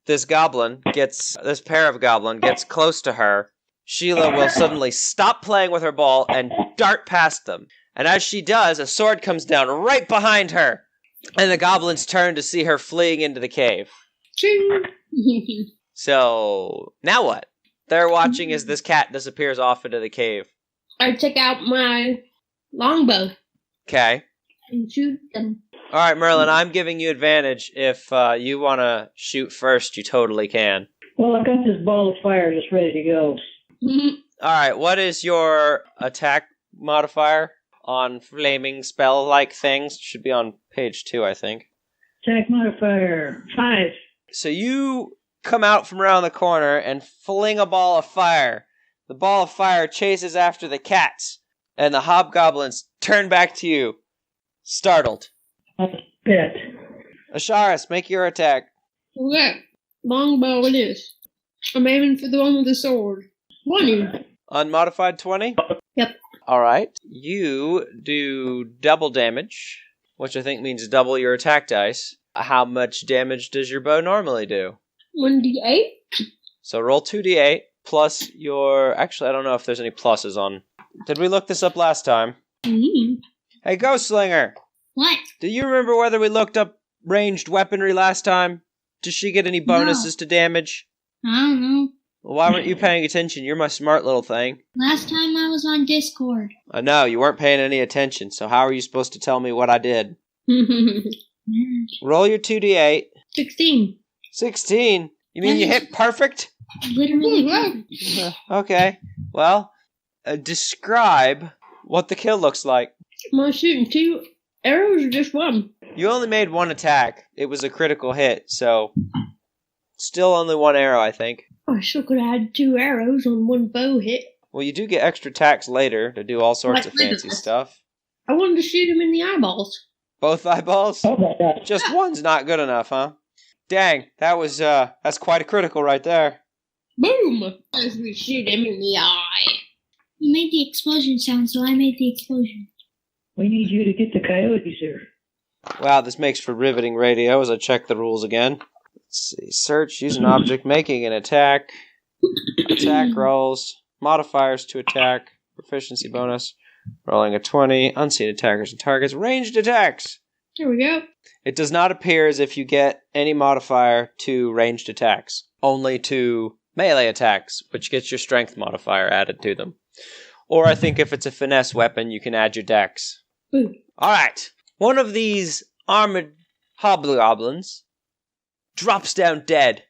S1: pair of goblin gets close to her, Sheila will suddenly stop playing with her ball and dart past them. And as she does, a sword comes down right behind her, and the goblins turn to see her fleeing into the cave.
S2: Ching.
S1: So, now what? They're watching as this cat disappears off into the cave.
S2: I take out my longbow
S1: Okay.
S2: and shoot them.
S1: Alright, Merlin, I'm giving you advantage. If you want to shoot first, you totally can.
S4: Well, I've got this ball of fire just ready to go.
S1: Alright, what is your attack modifier on flaming spell-like things? Should be on page 2, I think.
S4: Attack modifier 5.
S1: So you come out from around the corner and fling a ball of fire. The ball of fire chases after the cats, and the hobgoblins turn back to you, startled.
S4: I bet.
S1: Asharis, make your attack.
S2: Okay, longbow it is. I'm aiming for the one with the sword. 20.
S1: Unmodified 20?
S2: Yep.
S1: All right. You do double damage, which I think means double your attack dice. How much damage does your bow normally do?
S2: 1d8?
S1: So roll 2d8 plus your... Actually, I don't know if there's any pluses on. Did we look this up last time?
S2: Mm-hmm.
S1: Hey, Ghost Slinger!
S3: What?
S1: Do you remember whether we looked up ranged weaponry last time? Does she get any bonuses to damage?
S3: I don't know.
S1: Well, why weren't you paying attention? You're my smart little thing.
S3: Last time I was on Discord.
S1: I know, you weren't paying any attention, so how are you supposed to tell me what I did? Roll your 2d8.
S2: 16.
S1: 16? You mean you hit perfect?
S3: Literally perfect.
S1: Okay. Well, describe what the kill looks like.
S2: Am I shooting 2 arrows or just 1?
S1: You only made 1 attack. It was a critical hit, so... Still only 1 arrow, I think.
S2: I still could have had 2 arrows on 1 bow hit.
S1: Well, you do get extra attacks later to do all sorts of fancy stuff.
S2: I wanted to shoot him in the eyeballs.
S1: Both eyeballs?
S4: Oh my God.
S1: Just one's not good enough, huh? Dang, that's quite a critical right there.
S2: Boom! As we shoot him in the eye.
S3: You made the explosion sound, so I made the explosion.
S4: We need you to get the coyotes here.
S1: Wow, this makes for riveting radio as I check the rules again. Let's see. Search, use an object, making an attack. Attack rolls. Modifiers to attack. Proficiency bonus. Rolling a 20. Unseen attackers and targets. Ranged attacks!
S2: There we go.
S1: It does not appear as if you get any modifier to ranged attacks. Only to melee attacks, which gets your strength modifier added to them. Or I think if it's a finesse weapon, you can add your dex.
S2: Boom.
S1: Alright. One of these armored hobgoblins drops down dead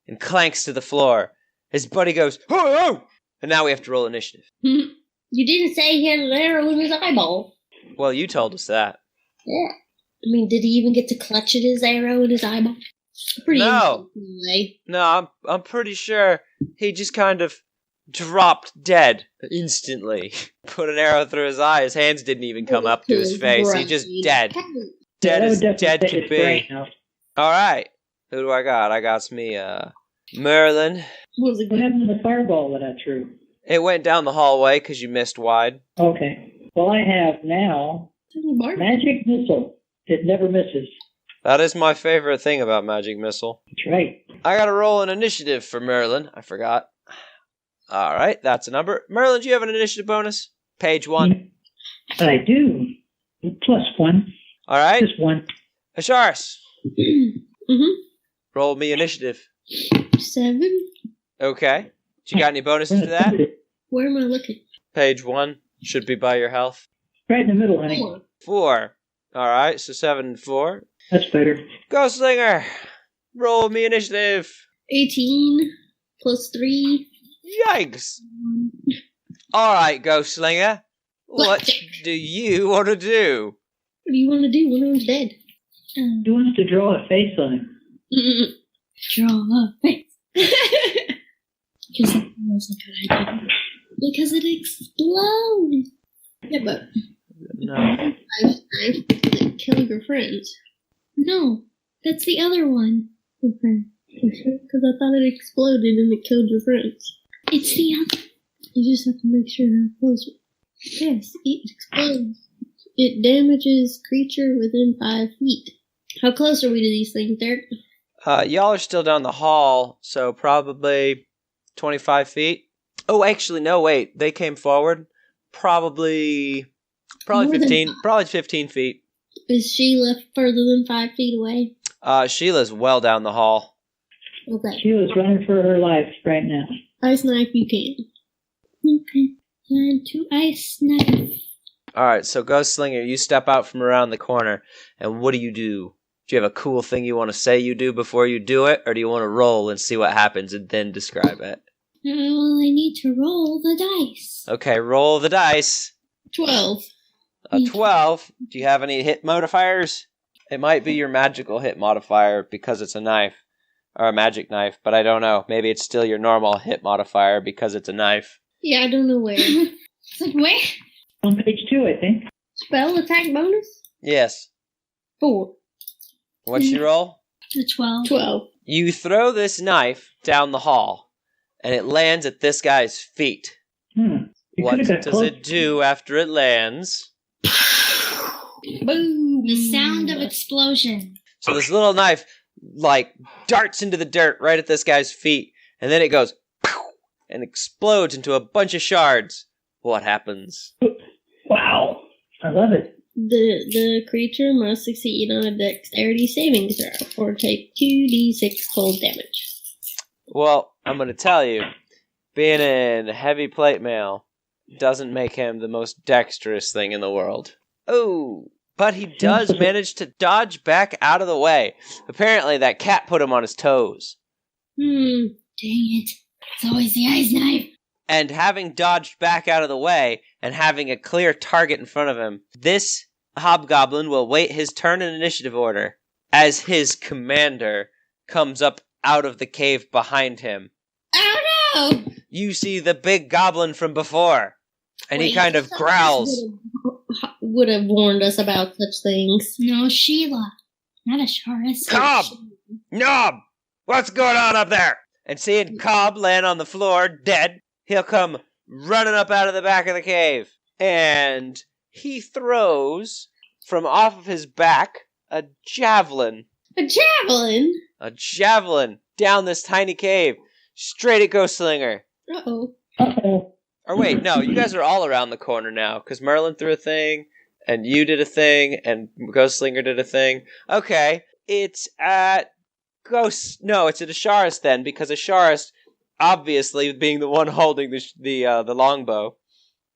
S1: and clanks to the floor. His buddy goes, "Oh, oh!" And now we have to roll initiative.
S2: You didn't say he had an arrow in his eyeball.
S1: Well, you told us that.
S2: Yeah. I mean, did he even get to clutch at his arrow in his eyeball? Pretty
S1: No.
S2: Anyway.
S1: No, I'm pretty sure he just kind of dropped dead instantly. Put an arrow through his eye. His hands didn't even come up to his face. He just dead. Dead as dead could be. Alright. Who do I got? I got me, Merlin.
S2: Was it
S4: What happened to the fireball that I threw?
S1: It went down the hallway because you missed wide.
S4: Okay. Well, I have now magic missile. It never misses.
S1: That is my favorite thing about Magic Missile.
S4: That's right.
S1: I gotta roll an initiative for Merlin. I forgot. Alright, that's a number. Merlin, do you have an initiative bonus? Page 1.
S4: I do. +1.
S1: Alright.
S4: Just 1.
S1: Asharis,
S2: Mm-hmm.
S1: roll me initiative.
S2: 7.
S1: Okay. Do you got any bonuses to that?
S2: Where am I looking?
S1: Page 1. Should be by your health.
S4: Right in the middle, honey.
S1: 4. Alright, so 7 and 4.
S4: That's better.
S1: Ghostlinger, roll me initiative.
S2: 18 plus 3.
S1: Yikes. Alright, Ghostlinger. What do you want to do?
S2: What do you want to do when I'm dead?
S4: He wants to draw a face on him.
S3: Draw a face. Because that was a good idea. Because it explodes.
S2: Yeah, but
S1: No.
S2: I kill your friends.
S3: No, that's the other one.
S2: Okay. Because I thought it exploded and it killed your friends.
S3: It's the other.
S2: You just have to make sure they're close. Yes, it explodes. It damages creature within 5 feet. How close are we to these things, Derek?
S1: Y'all are still down the hall, so probably 25 feet. Oh, actually, no, wait. They came forward. Probably
S2: More than
S1: 15. Probably 15 feet.
S2: Is Sheila further than 5 feet away?
S1: Sheila's well down the hall.
S2: Okay.
S4: She was running for her life right now.
S2: Ice knife, you can.
S3: Okay. And to ice knife.
S1: All right, so Ghost Slinger, you step out from around the corner, and what do? Do you have a cool thing you want to say you do before you do it, or do you want to roll and see what happens and then describe it?
S3: Well, I need to roll the dice.
S1: Okay, roll the dice.
S2: 12.
S1: A 12. Do you have any hit modifiers? It might be your magical hit modifier because it's a knife, or a magic knife, but I don't know. Maybe it's still your normal hit modifier because it's a knife.
S2: Yeah, I don't know where.
S3: It's like, where?
S4: On page 2, I think.
S2: Spell attack bonus?
S1: Yes.
S2: 4.
S1: What's your roll?
S3: The 12.
S2: 12.
S1: You throw this knife down the hall, and it lands at this guy's feet. What does it do after it lands?
S2: Boom!
S3: The sound of explosion.
S1: So this little knife, darts into the dirt right at this guy's feet, and then it goes and explodes into a bunch of shards. What happens?
S4: Wow. I love it.
S2: The creature must succeed on a dexterity saving throw or take 2d6 cold damage.
S1: Well, I'm going to tell you, being in heavy plate mail doesn't make him the most dexterous thing in the world. Oh, but he does manage to dodge back out of the way. Apparently that cat put him on his toes.
S3: Dang it. It's always the ice knife.
S1: And having dodged back out of the way and having a clear target in front of him, this hobgoblin will wait his turn in initiative order as his commander comes up out of the cave behind him.
S2: Oh no!
S1: You see the big goblin from before, and he kind of growls.
S2: Would have warned us about such things.
S3: No, Sheila. Not a Sharis.
S1: Cobb! Knob! What's going on up there? And seeing Cobb land on the floor, dead, he'll come running up out of the back of the cave. And he throws from off of his back a javelin.
S2: A javelin?
S1: A javelin down this tiny cave, straight at Ghostslinger.
S2: Uh-oh.
S4: Uh-oh.
S1: Or wait, no, you guys are all around the corner now, because Merlin threw a thing, and you did a thing, and Ghostslinger did a thing. Okay, it's at it's at Asharis then, because Asharis, obviously being the one holding the longbow,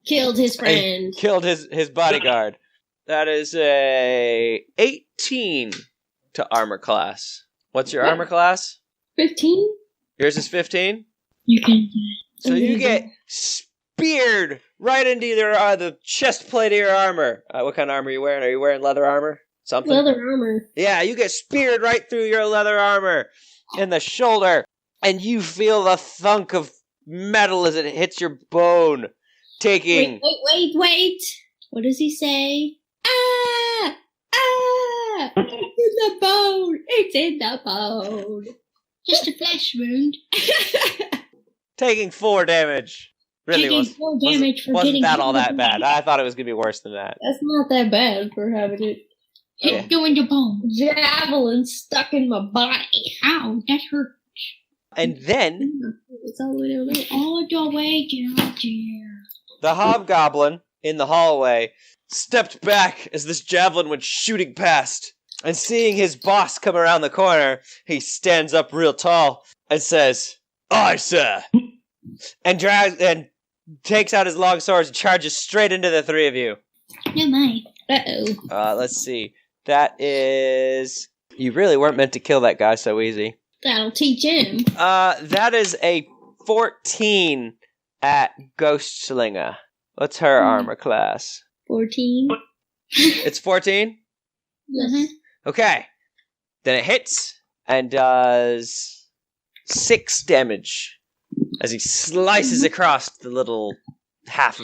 S2: Killed his friend.
S1: killed his bodyguard. That is a 18 to armor class. What's your armor class?
S2: 15?
S1: Yours is 15?
S3: You can.
S1: So you get speared right into the chest plate of your armor. What kind of armor are you wearing? Are you wearing leather armor? Something?
S2: Leather armor.
S1: Yeah, you get speared right through your leather armor in the shoulder, and you feel the thunk of metal as it hits your bone, taking...
S2: Wait. What does he say? Ah! It's in the bone! It's in the bone!
S3: Just a flesh wound.
S1: Taking 4 damage. Really
S3: Taking 4 damage for
S1: wasn't
S3: getting
S1: that all that
S3: hit.
S1: bad. I thought it was going to be worse than that.
S2: That's not that bad for having it.
S3: Hit go into bone.
S2: Javelin stuck in my body.
S3: Ow, that hurt.
S1: And then,
S2: It's all the way down there.
S3: All the way down there.
S1: the hobgoblin in the hallway stepped back as this javelin went shooting past. And seeing his boss come around the corner, he stands up real tall and says, "Aye, sir," and takes out his long sword and charges straight into the three of you.
S3: No, my.
S2: Uh-oh.
S1: Let's see. That is... You really weren't meant to kill that guy so easy.
S2: That'll teach him.
S1: That is a 14 at Ghostslinger. What's her armor class?
S2: 14.
S1: It's 14?
S2: Yes.
S1: Okay. Then it hits and does 6 damage as he slices across the little half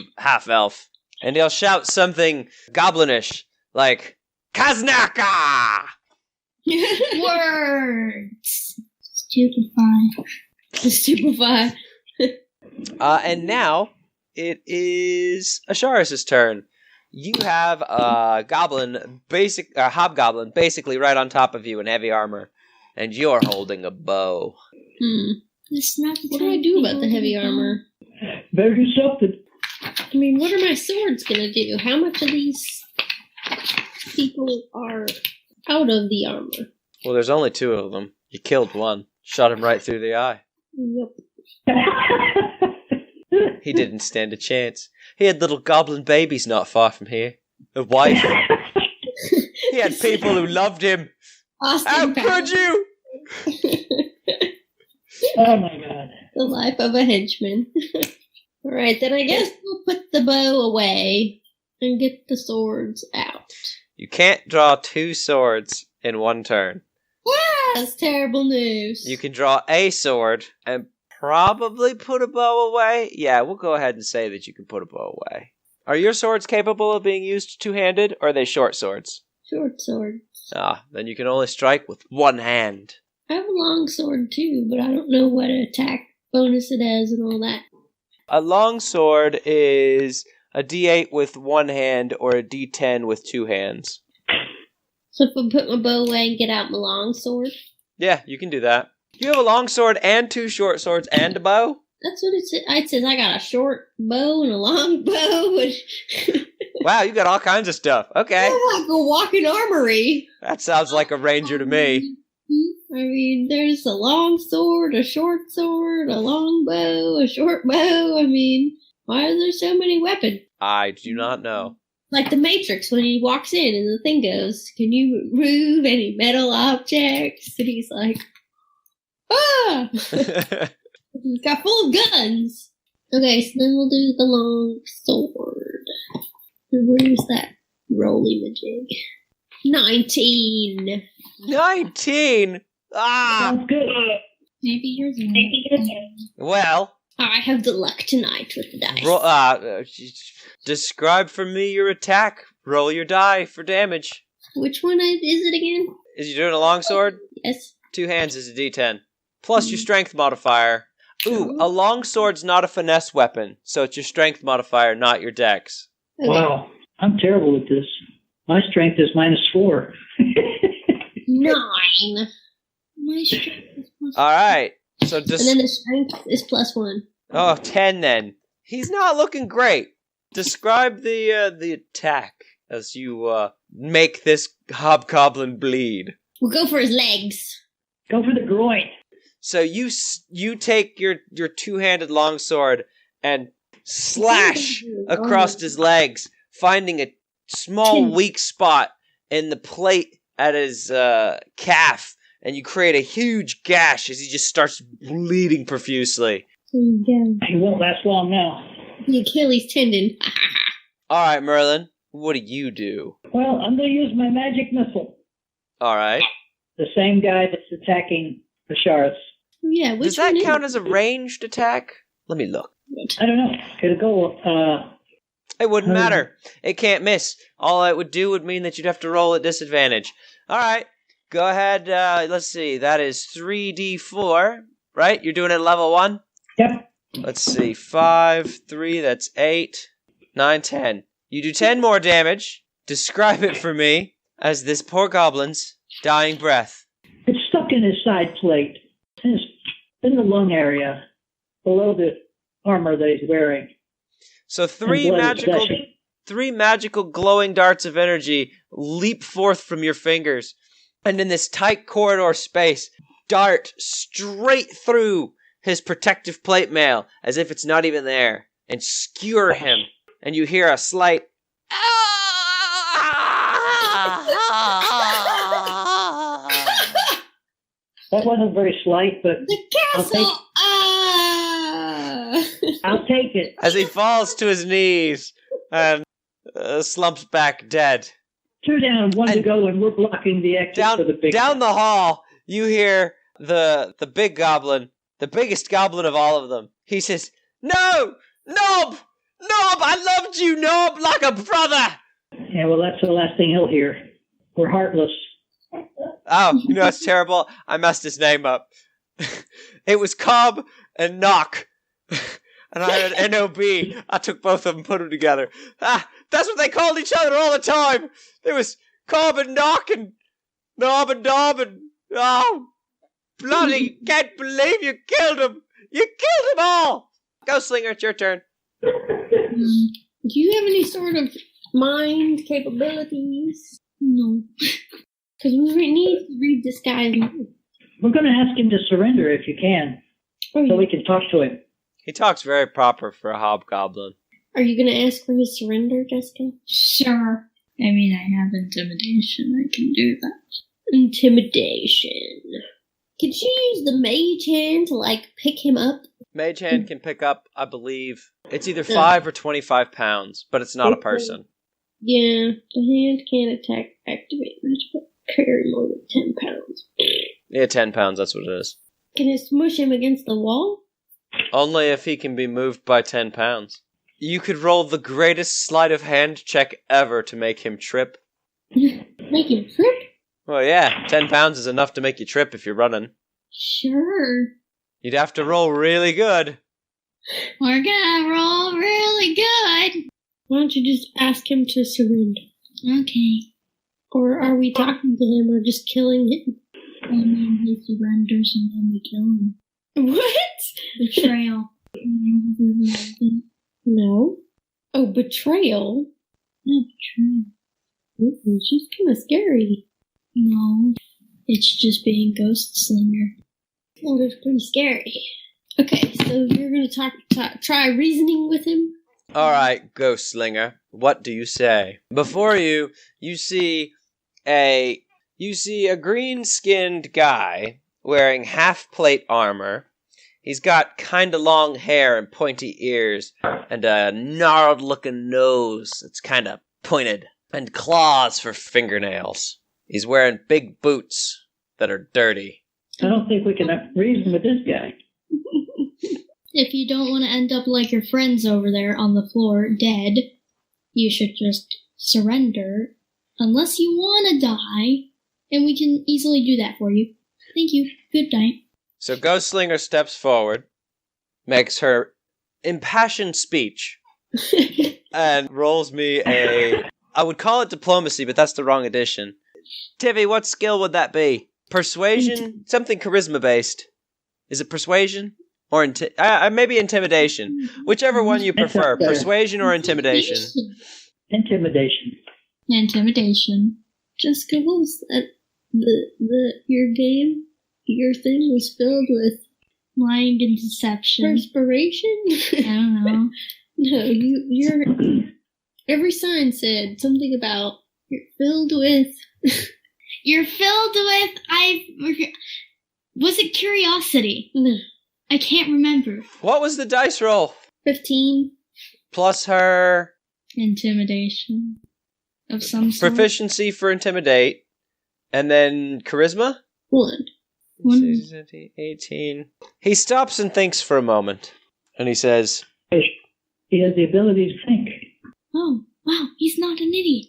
S1: elf. And he'll shout something goblinish like, "Kaznaka!"
S3: Words. Stupefy.
S2: Stupefy.
S1: And now it is Asharis' turn. You have a hobgoblin basically right on top of you in heavy armor, and you're holding a bow.
S3: It's not the
S2: What do I do about the heavy armor?
S4: Better do something.
S2: I mean, what are my swords gonna do? How much of these people are out of the armor?
S1: Well, there's only 2 of them. You killed one. Shot him right through the eye.
S2: Yep.
S1: He didn't stand a chance. He had little goblin babies not far from here. A wife. He had people who loved him.
S2: Austin
S1: How could you?
S4: Oh my god.
S2: The life of a henchman. Alright, then I guess we'll put the bow away and get the swords out.
S1: You can't draw 2 swords in one turn.
S2: That's terrible news.
S1: You can draw a sword and probably put a bow away. Yeah, we'll go ahead and say that you can put a bow away. Are your swords capable of being used two-handed, or are they short swords?
S2: Short sword.
S1: Then you can only strike with one hand.
S2: I have a long sword too, but I don't know what attack bonus it has and all that.
S1: A longsword is a D8 with one hand or a D10 with two hands.
S2: So if I put my bow away and get out my long sword?
S1: Yeah, you can do that. You have a longsword and two short swords and a bow?
S2: That's what it says. It says I got a short bow and a long bow. And
S1: Wow, you got all kinds of stuff. Okay.
S2: I'm like a walking armory.
S1: That sounds like a ranger to me.
S2: I mean, there's a long sword, a short sword, a long bow, a short bow. I mean, why are there so many weapons?
S1: I do not know.
S2: Like the Matrix when he walks in and the thing goes, "Can you remove any metal objects?" And he's like, "Ah!" He's got full of guns. Okay, so then we'll do the long sword. Where's that rolly-majig? 19.
S1: 19? Ah!
S4: Sounds good.
S3: Maybe yours is
S1: Well,
S2: I have the luck tonight with the dice.
S1: describe for me your attack. Roll your die for damage.
S2: Which one is it again?
S1: Is you doing a longsword?
S2: Yes.
S1: Two hands is a D10. Plus your strength modifier. Ooh, a longsword's not a finesse weapon, so it's your strength modifier, not your dex.
S2: Okay.
S4: Wow, I'm terrible at this. My strength is -4.
S2: 9. My strength is plus
S1: Alright, so
S2: and then the strength is +1.
S1: Oh, 10 then. He's not looking great. Describe the attack as you make this hobgoblin bleed.
S2: We'll go for his legs.
S4: Go for the groin.
S1: So you take your two-handed longsword and slash across his legs, finding a small weak spot in the plate at his calf, and you create a huge gash as he just starts bleeding profusely.
S4: He won't last long now.
S2: The Achilles tendon.
S1: All right, Merlin, what do you do?
S4: Well, I'm going to use my magic missile.
S1: All right.
S4: The same guy that's attacking the shards.
S2: Yeah, which
S1: Does that
S2: one
S1: count
S2: is
S1: as a ranged attack? Let me look.
S2: it?
S4: I don't know. Could it go?
S1: It wouldn't matter. It can't miss. All it would do would mean that you'd have to roll at disadvantage. All right. Go ahead. Let's see. That is 3d4, right? You're doing it at level 1?
S4: Yep.
S1: Let's see. 5, 3, that's 8, 9, 10. You do 10 more damage. Describe it for me as this poor goblin's dying breath.
S4: It's stuck in his side plate. It's in the lung area, below the armor that he's wearing.
S1: So three magical glowing darts of energy leap forth from your fingers, and in this tight corridor space, dart straight through his protective plate mail as if it's not even there, and skewer him. And you hear a slight
S4: That wasn't very slight, but
S2: The castle!
S4: I'll take it.
S1: as he falls to his knees and slumps back dead.
S4: 2 down, 1 to
S1: And
S4: go, and we're blocking the exit for the big
S1: down
S4: guy.
S1: the hall, you hear the big goblin, the biggest goblin of all of them. He says, "No! Nob! Nob! I loved you, Nob, like a brother!"
S4: Yeah, well, that's the last thing he'll hear. We're heartless.
S1: Oh, you know it's terrible? I messed his name up. It was Cobb and Knock. And I heard N-O-B. I took both of them, put them together. Ah, that's what they called each other all the time. There was Cobb and Knock and Knob and Dob and... Oh, bloody, can't believe you killed them. You killed them all. Go, Slinger, it's your turn.
S2: Do you have any sort of mind capabilities?
S3: No.
S2: Because we need to read this guy's mind.
S4: We're going to ask him to surrender if you can, so we can talk to him.
S1: He talks very proper for a hobgoblin.
S2: Are you going to ask for his surrender, Jessica?
S3: Sure. I mean, I have intimidation. I can do that.
S2: Intimidation. Could you use the mage hand to, pick him up?
S1: Mage Hand can pick up, I believe, it's either 5 or 25 pounds, but it's not a person.
S2: Yeah, the hand can't attack, activate, but carry more than 10 pounds.
S1: Yeah, 10 pounds, that's what it is.
S2: Can it smush him against the wall?
S1: Only if he can be moved by 10 pounds. You could roll the greatest sleight of hand check ever to make him trip.
S2: Make him trip?
S1: Well, yeah, 10 pounds is enough to make you trip if you're running.
S2: Sure.
S1: You'd have to roll really good.
S3: We're gonna roll really good.
S2: Why don't you just ask him to surrender?
S3: Okay.
S2: Or are we talking to him or just killing him?
S3: And then he surrenders and then we kill him.
S2: What?
S3: Betrayal.
S2: No. Oh, betrayal?
S3: No, betrayal.
S2: Ooh, she's kind of scary.
S3: No. It's just being Ghost Slinger.
S2: Oh, that's pretty scary. Okay, so you're going to try reasoning with him?
S1: Alright, Ghost Slinger, what do you say? Before you, you see a green-skinned guy wearing half-plate armor. He's got kinda long hair and pointy ears, and a gnarled-looking nose that's kinda pointed, and claws for fingernails. He's wearing big boots that are dirty.
S4: I don't think we can reason with this guy.
S3: If you don't want to end up like your friends over there on the floor, dead, you should just surrender. Unless you want to die, and we can easily do that for you. Thank you. Good night.
S1: So Ghost Slinger steps forward, makes her impassioned speech, and rolls me I would call it diplomacy, but that's the wrong edition. Tivy, what skill would that be? Persuasion? Something charisma-based. Is it persuasion? Or maybe intimidation. Whichever one you prefer. Persuasion or intimidation?
S4: Intimidation.
S3: Intimidation.
S2: Jessica, what was that? Your thing was filled with
S3: Lying and deception.
S2: perspiration?
S3: I don't know.
S2: No, you're... Every sign said something about you're filled with...
S3: You're filled with... Was it curiosity?
S2: No.
S3: I can't remember.
S1: What was the dice roll?
S2: 15.
S1: Plus her...
S3: Intimidation. Of some sort.
S1: Proficiency for intimidate. And then charisma?
S2: 1.
S1: 18. He stops and thinks for a moment. And he says...
S4: He has the ability to think.
S3: Oh, wow, he's not an idiot.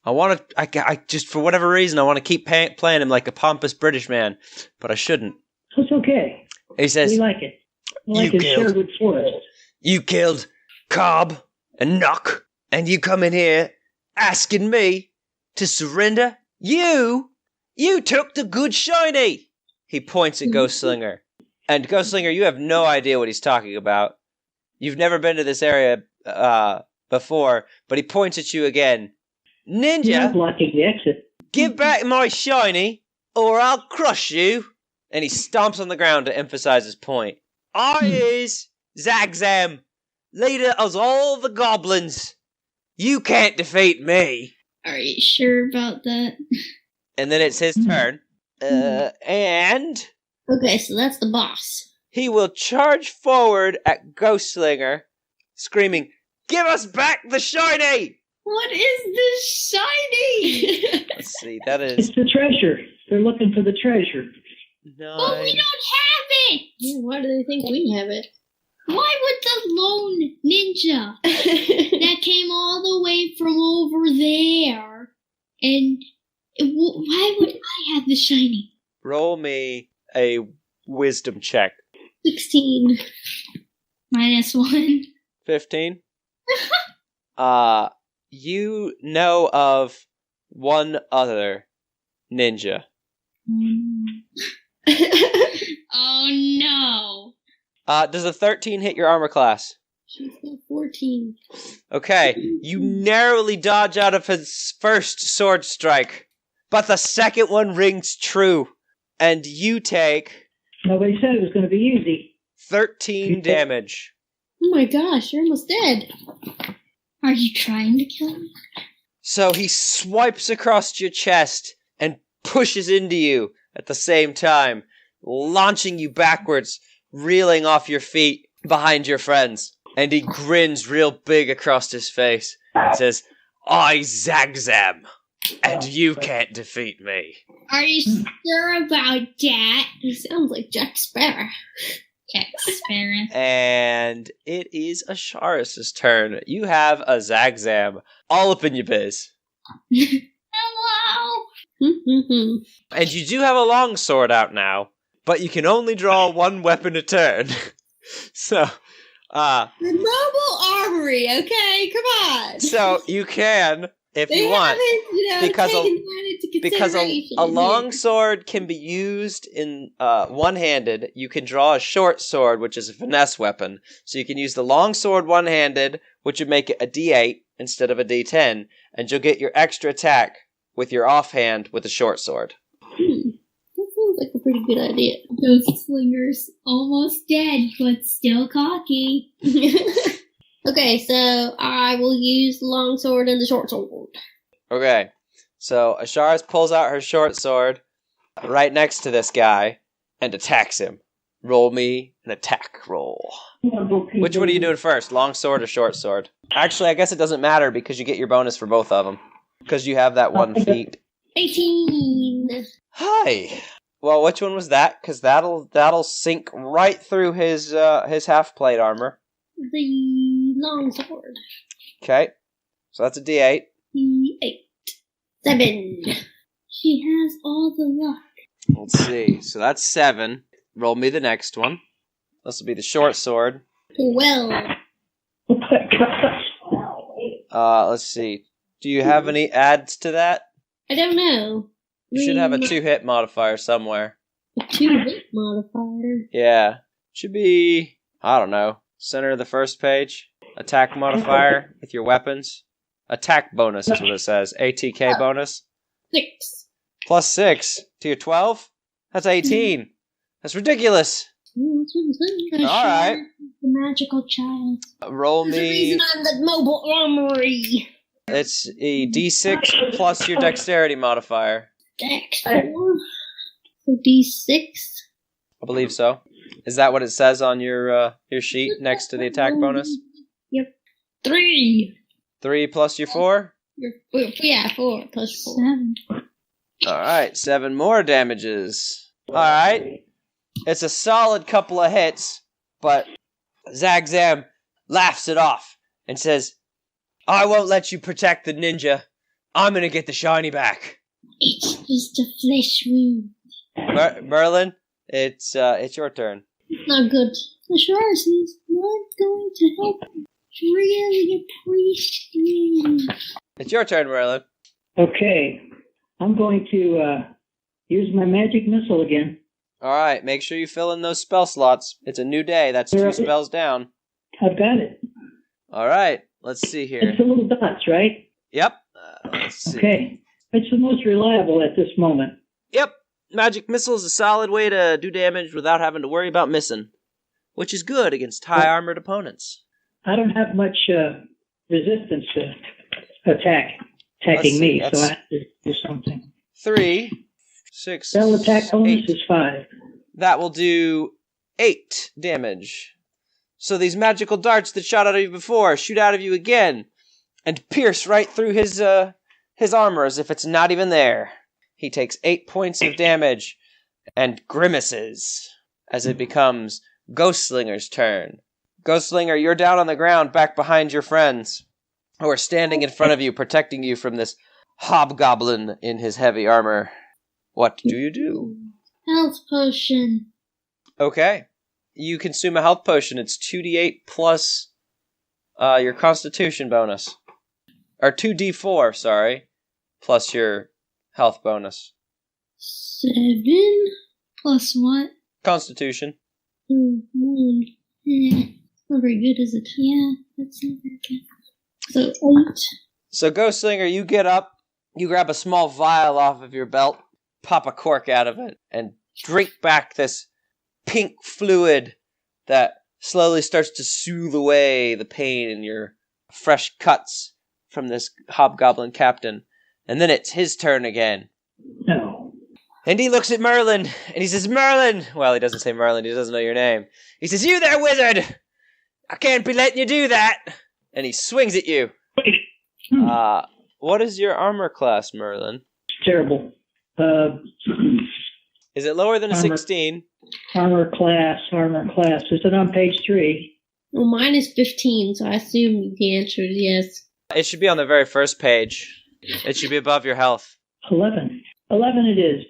S1: I want to... I just, for whatever reason, I want to keep playing him like a pompous British man. But I shouldn't.
S4: It's okay.
S1: He says...
S4: We like it. We like his Sherwood Forest.
S1: You killed Cobb and Knock, and you come in here asking me to surrender? You took the good shiny! He points at Ghost Slinger. And Ghost Slinger, you have no idea what he's talking about. You've never been to this area before, but he points at you again. Ninja,
S4: blocking the exit.
S1: Give back my shiny, or I'll crush you. And he stomps on the ground to emphasize his point. I is Zagzam, leader of all the goblins. You can't defeat me.
S3: Are you sure about that?
S1: And then it's his turn. And...
S2: Okay, so that's the boss.
S1: He will charge forward at Ghost Slinger, screaming, "Give us back the shiny!"
S3: What is this shiny?
S1: Let's see, that
S4: It's
S1: is...
S4: the treasure. They're looking for the treasure.
S3: But we don't have it!
S2: Yeah, why do they think we have it?
S3: Why would the lone ninja that came all the way from over there, and why would I have the shiny?
S1: Roll me a wisdom check.
S2: 16.
S3: -1.
S1: 15? You know of one other ninja.
S3: Oh no!
S1: Does a 13 hit your armor class?
S2: She's got 14.
S1: Okay, you narrowly dodge out of his first sword strike, but the second one rings true, and you take
S4: Nobody said it was going to be easy.
S1: 13 damage.
S2: Oh my gosh, you're almost dead.
S3: Are you trying to kill me?
S1: So he swipes across your chest and pushes into you at the same time, launching you backwards, reeling off your feet behind your friends. And he grins real big across his face and says, "I Zagzam, and you can't defeat me."
S3: Are you sure about that?
S2: He sounds like Jack Sparrow.
S3: Jack Sparrow.
S1: And it is Asharis' turn. You have a Zagzam all up in your biz.
S3: Hello!
S1: And you do have a longsword out now, but you can only draw one weapon a turn. So,
S2: The mobile armory, okay? Come on.
S1: so you can, if you want, because a long sword can be used in one-handed. You can draw a short sword, which is a finesse weapon. So you can use the long sword one-handed, which would make it a D8 instead of a D10, and you'll get your extra attack with your offhand with a short sword.
S2: That sounds like a pretty good idea.
S3: Ghost Slinger's almost dead, but still cocky.
S2: Okay, so I will use the long sword and the short sword.
S1: Okay, so Asharis pulls out her short sword right next to this guy and attacks him. Roll me an attack roll. Which one are you doing first, long sword or short sword? Actually, I guess it doesn't matter because you get your bonus for both of them. Because you have that 1 feat.
S2: 18.
S1: Hi. Well, which one was that? Because that'll sink right through his half plate armor.
S2: The long sword.
S1: Okay, so that's a D8.
S2: D8. 7.
S3: She has all the luck.
S1: Let's see. So that's 7. Roll me the next one. This will be the short sword.
S2: 12.
S1: Let's see. Do you have any adds to that?
S2: I don't know.
S1: You should have a 2-hit modifier somewhere.
S2: A 2-hit modifier.
S1: Yeah. Should be, I don't know, center of the first page. Attack modifier with your weapons. Attack bonus is what it says. ATK bonus.
S2: 6.
S1: Plus 6 to your 12? That's 18. That's ridiculous. Alright.
S3: The magical child.
S1: Roll
S2: There's a
S1: me.
S2: reason I'm the mobile armory.
S1: It's a D6 plus your dexterity modifier.
S2: Dex 4. So D6.
S1: I believe so. Is that what it says on your sheet next to the attack bonus?
S2: Yep. 3.
S1: 3 plus your 4?
S2: Yeah, 4 plus 4.
S3: 7.
S1: Alright, 7 more damages. Alright. It's a solid couple of hits, but Zagzam laughs it off and says, I won't let you protect the ninja. I'm gonna get the shiny back.
S3: It's just a flesh wound.
S1: Merlin, it's your turn.
S3: It's not good. The Asharis is not going to help. Really appreciate it.
S1: It's your turn, Merlin.
S4: Okay. I'm going to use my magic missile again.
S1: Alright, make sure you fill in those spell slots. It's a new day. That's 2 spells down.
S4: I've got it.
S1: Alright, let's see here.
S4: It's the little dots, right?
S1: Yep. Let's see.
S4: Okay. It's the most reliable at this moment.
S1: Yep. Magic missile is a solid way to do damage without having to worry about missing, which is good against high-armored opponents.
S4: I don't have much resistance to attacking me, so I have to do something.
S1: 3, 6,
S4: Spell attack bonus
S1: 8.
S4: is 5.
S1: That will do 8 damage. So these magical darts that shot out of you before shoot out of you again and pierce right through his armor as if it's not even there. He takes 8 points of damage and grimaces as it becomes Ghostslinger's turn. Ghostslinger, you're down on the ground back behind your friends who are standing in front of you, protecting you from this hobgoblin in his heavy armor. What do you do?
S3: Health potion.
S1: Okay. You consume a health potion. It's 2d8 plus your constitution bonus. Or 2d4, sorry, plus your health bonus.
S3: 7 plus what?
S1: Constitution.
S3: 1. Not very good, is it? Yeah, that's not very good. So 8.
S1: So Ghostslinger, you get up, you grab a small vial off of your belt, pop a cork out of it, and drink back this pink fluid that slowly starts to soothe away the pain in your fresh cuts from this hobgoblin captain. And then it's his turn again.
S4: No.
S1: And he looks at Merlin, and he says, Merlin! Well, he doesn't say Merlin, he doesn't know your name. He says, you there, wizard! I can't be letting you do that! And he swings at you. What is your armor class, Merlin?
S4: It's terrible.
S1: Is it lower than a 16?
S4: Armor class. Is it on page 3?
S2: Well, mine is 15, so I assume the answer is yes.
S1: It should be on the very first page. It should be above your health.
S4: 11. 11 it is.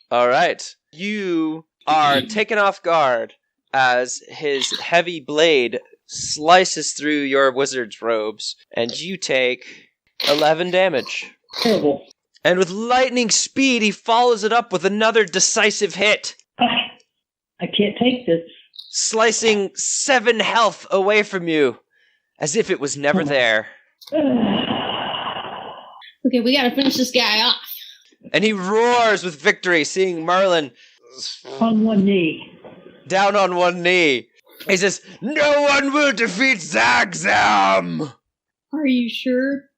S1: All right. You are taken off guard as his heavy blade slices through your wizard's robes, and you take 11 damage.
S4: Terrible.
S1: And with lightning speed, he follows it up with another decisive hit,
S4: I can't take this.
S1: slicing 7 health away from you, as if it was never there.
S2: Okay, we gotta finish this guy off.
S1: And he roars with victory, seeing Merlin
S4: On one knee.
S1: down on one knee. He says, "No one will defeat Zagzam!"
S2: Are you sure?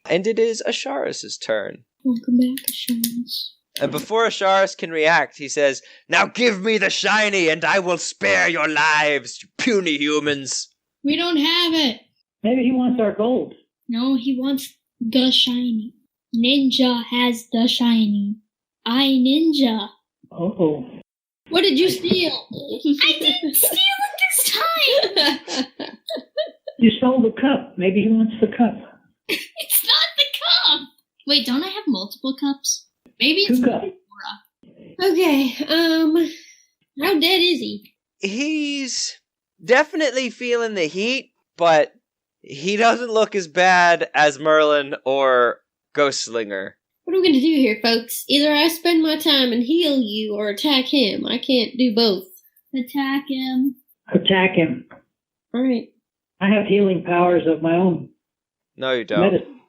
S1: And it is Asharis' turn.
S3: Welcome back, Assurance.
S1: And before Asharis can react, he says, "Now give me the shiny, and I will spare your lives, you puny humans."
S3: We don't have it.
S4: Maybe he wants our gold.
S3: No, he wants the shiny. Ninja has the shiny. I ninja.
S4: Uh-oh.
S2: What did you steal?
S3: I didn't steal it this time.
S4: You stole the cup. Maybe he wants the cup.
S3: It's not the cup. Wait, don't I have multiple cups? Maybe it's
S4: 2 cups.
S2: Okay, how dead is he?
S1: He's definitely feeling the heat, but he doesn't look as bad as Merlin or Ghostslinger.
S2: What are we gonna do here, folks? Either I spend my time and heal you or attack him. I can't do both.
S3: Attack him.
S4: Attack him.
S2: Alright.
S4: I have healing powers of my own.
S1: No, you don't.
S4: Medicine.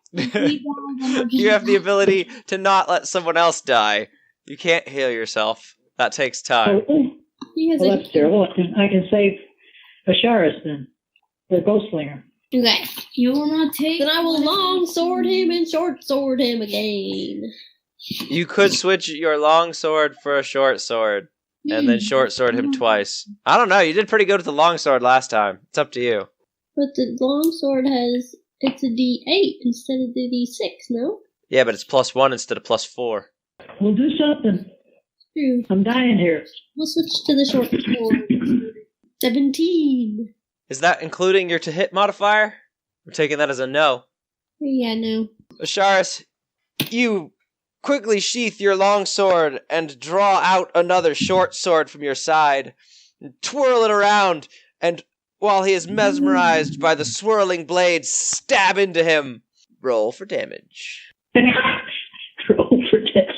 S1: You have the ability to not let someone else die. You can't heal yourself. That takes time.
S4: Oh,
S2: He has
S4: well, that's terrible. I can save Asharis then. The Ghostslinger.
S2: Okay.
S3: You will not take.
S2: Then I will long sword him and short sword him again.
S1: You could switch your long sword for a short sword, and then short sword him twice. I don't know, you did pretty good with the long sword last time. It's up to you.
S2: But the long sword it's a D8 instead of the D6, no?
S1: Yeah, but it's +1 instead of +4.
S4: We'll do something.
S2: True.
S4: I'm dying here.
S2: We'll switch to the short sword. 17.
S1: Is that including your to-hit modifier? I'm taking that as a no.
S2: Yeah, no.
S1: Asharis, you quickly sheath your long sword and draw out another short sword from your side, and twirl it around, and while he is mesmerized by the swirling blades, stab into him. Roll for damage.
S4: Roll for damage.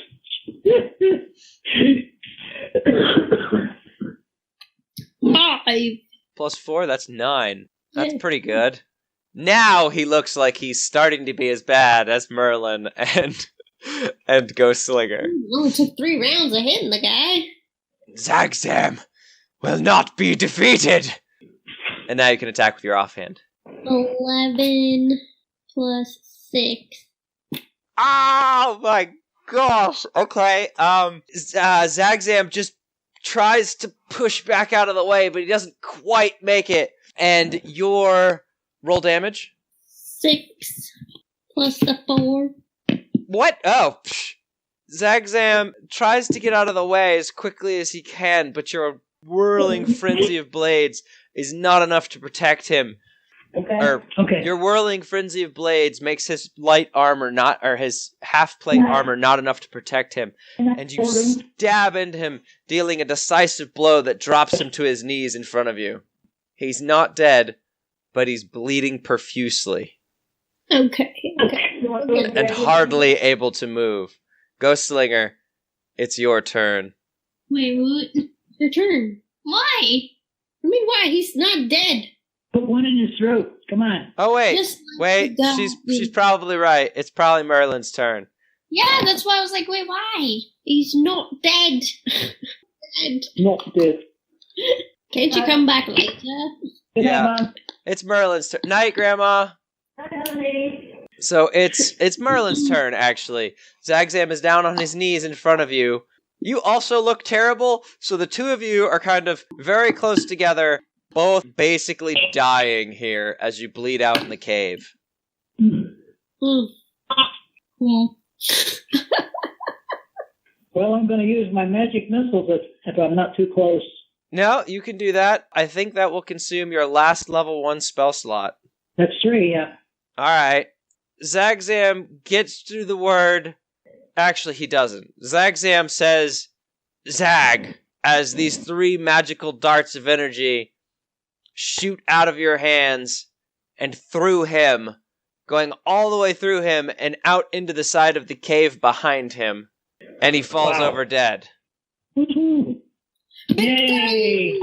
S2: 5.
S1: +4, that's 9. That's pretty good. Now he looks like he's starting to be as bad as Merlin and Ghostslinger.
S2: Only took 3 rounds of hitting the guy.
S1: Zagzam will not be defeated! And now you can attack with your offhand.
S2: 11 plus 6.
S1: Oh my gosh! Okay, Zagzam just tries to push back out of the way, but he doesn't quite make it. And your roll damage?
S2: 6 plus the 4.
S1: What? Oh, psh. Zagzam tries to get out of the way as quickly as he can, but your whirling frenzy of blades is not enough to protect him.
S4: Okay.
S1: Your whirling frenzy of blades makes his light armor his half-plate armor not enough to protect him. And you stab into him, dealing a decisive blow that drops him to his knees in front of you. He's not dead, but he's bleeding profusely.
S2: Okay.
S1: And hardly able to move. Ghostslinger, it's your turn.
S3: Wait, what?
S2: Your turn.
S3: Why?
S2: I mean, why? He's not dead.
S4: Put one in his throat. Come on.
S1: Oh wait,
S2: Just let the guy
S1: she's probably right. It's probably Merlin's turn.
S3: Yeah, that's why I was like, wait, why?
S2: He's not dead. Dead.
S4: Not dead.
S2: Can't you come back later?
S4: Good
S1: Yeah.
S4: night, Mom.
S1: It's Merlin's turn. Night, Grandma. So it's Merlin's turn, actually. Zagzam is down on his knees in front of you. You also look terrible, so the two of you are kind of very close together, both basically dying here as you bleed out in the cave.
S2: Hmm.
S3: Cool.
S4: Well, I'm going to use my magic missiles if I'm not too close.
S1: No, you can do that. I think that will consume your last level 1 spell slot.
S4: That's 3, yeah.
S1: Alright. Zagzam gets through the word. Actually, he doesn't. Zagzam says, Zag, as these 3 magical darts of energy shoot out of your hands and through him, going all the way through him and out into the side of the cave behind him, and he falls over dead.
S4: Woohoo! Yay!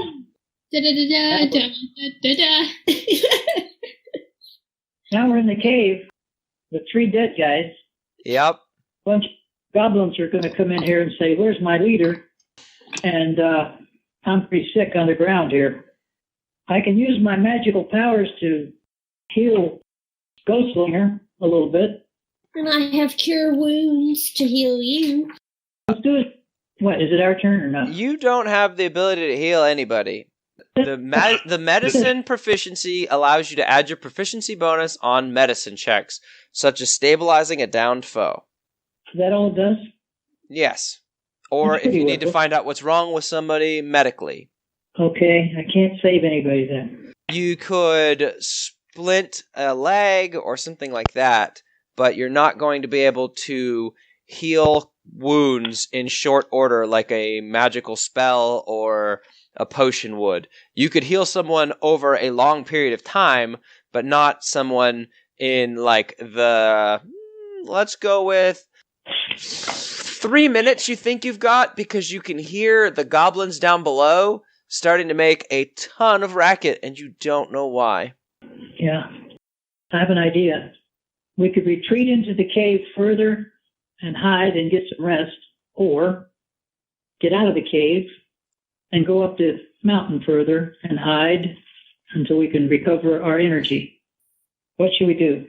S4: Now we're in the cave. The 3 dead guys.
S1: Yep.
S4: A bunch of goblins are going to come in here and say, "Where's my leader?" And I'm pretty sick on the ground here. I can use my magical powers to heal Ghostslinger a little bit.
S2: And I have cure wounds to heal you.
S4: Let's do it. What, is it our turn or not?
S1: You don't have the ability to heal anybody. The medicine proficiency allows you to add your proficiency bonus on medicine checks, such as stabilizing a downed foe.
S4: Is that all it does?
S1: Yes. Or if you need to find out what's wrong with somebody medically.
S4: Okay, I can't save anybody then.
S1: You could splint a leg or something like that, but you're not going to be able to heal wounds in short order like a magical spell or a potion would. You could heal someone over a long period of time, but not someone in like let's go with 3 minutes you think you've got, because you can hear the goblins down below starting to make a ton of racket and you don't know why.
S4: Yeah, I have an idea. We could retreat into the cave further and hide and get some rest, or get out of the cave and go up the mountain further and hide until we can recover our energy. What should we do?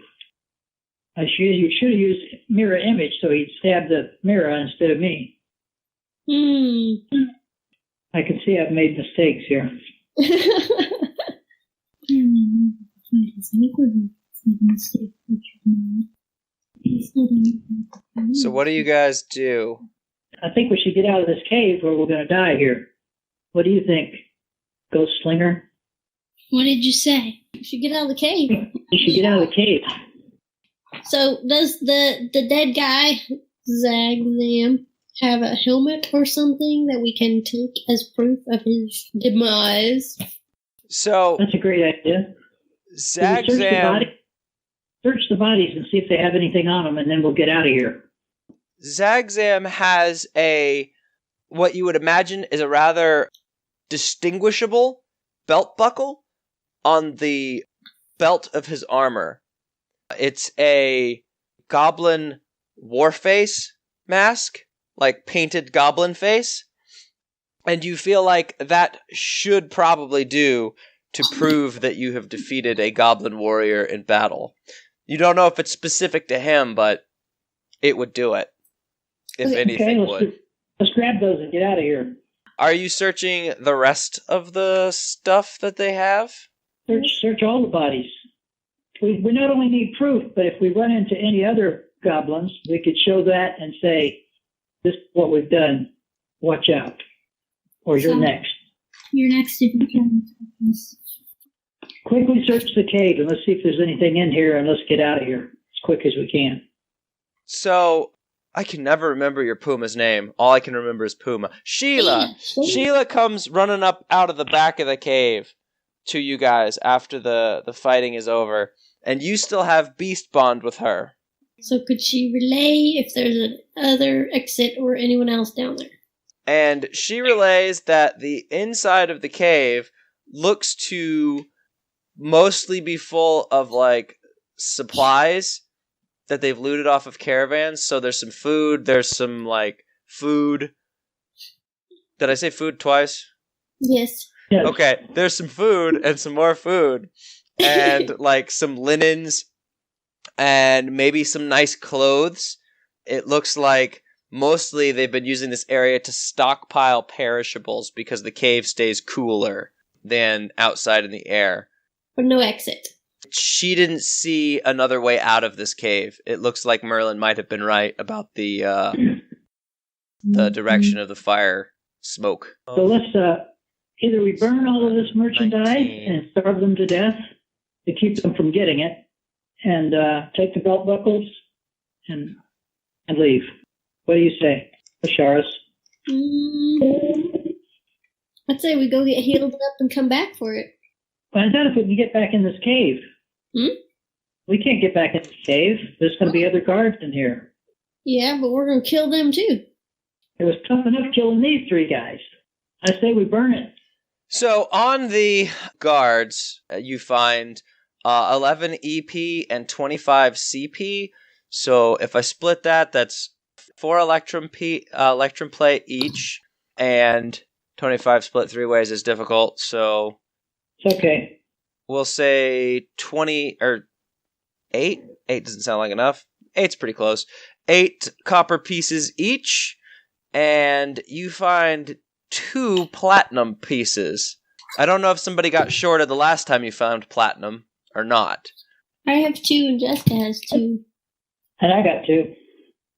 S4: You should have used mirror image so he'd stab the mirror instead of me. I can see I've made mistakes here.
S1: So what do you guys do?
S4: I think we should get out of this cave or we're going to die here. What do you think, Ghost Slinger?
S3: What did you say?
S2: You should get out of the cave.
S4: You should get out of the cave.
S2: So does the dead guy, Zagzam, have a helmet or something that we can take as proof of his demise?
S1: So
S4: that's a great idea.
S1: Zagzam,
S4: search the bodies and see if they have anything on them, and then we'll get out of here.
S1: Zagzam has what you would imagine is a rather distinguishable belt buckle on the belt of his armor. It's a goblin warface mask, like painted goblin face, and you feel like that should probably do to prove that you have defeated a goblin warrior in battle. You don't know if it's specific to him, but it would do it, if anything would.
S4: Let's grab those and get out of here.
S1: Are you searching the rest of the stuff that they have?
S4: Search all the bodies. We not only need proof, but if we run into any other goblins, we could show that and say, "This is what we've done. Watch out." Or you're next.
S3: You're next if you can.
S4: Quickly search the cave and let's see if there's anything in here, and let's get out of here as quick as we can.
S1: So, I can never remember your Puma's name. All I can remember is Puma. Sheila! Sheila comes running up out of the back of the cave to you guys after the fighting is over. And you still have Beast Bond with her.
S2: So could she relay if there's another exit or anyone else down there?
S1: And she relays that the inside of the cave looks to mostly be full of, like, supplies that they've looted off of caravans. So there's some food, there's some, like, food. Did I say food twice?
S2: Yes.
S1: Okay, there's some food and some more food. And, like, some linens and maybe some nice clothes. It looks like mostly they've been using this area to stockpile perishables because the cave stays cooler than outside in the air.
S2: But no exit.
S1: She didn't see another way out of this cave. It looks like Merlin might have been right about the direction of the fire smoke.
S4: So let's either we burn all of this merchandise 19. And starve them to death to keep them from getting it, and take the belt buckles and leave. What do you say, Asharis?
S2: I'd say we go get healed up and come back for it.
S4: Find out if we can get back in this cave. We can't get back in this cave. There's going to be other guards in here.
S2: Yeah, but we're going to kill them too.
S4: It was tough enough killing these 3 guys. I say we burn it.
S1: So on the guards, you find 11 EP and 25 CP. So if I split that, that's 4 electrum plate each, and 25 split 3 ways is difficult. So
S4: it's okay.
S1: We'll say 20 or 8. 8 doesn't sound like enough. 8's pretty close. 8 copper pieces each, and you find 2 platinum pieces. I don't know if somebody got shorted the last time you found platinum or not.
S2: I have 2 and Jessica has 2.
S4: And I got 2.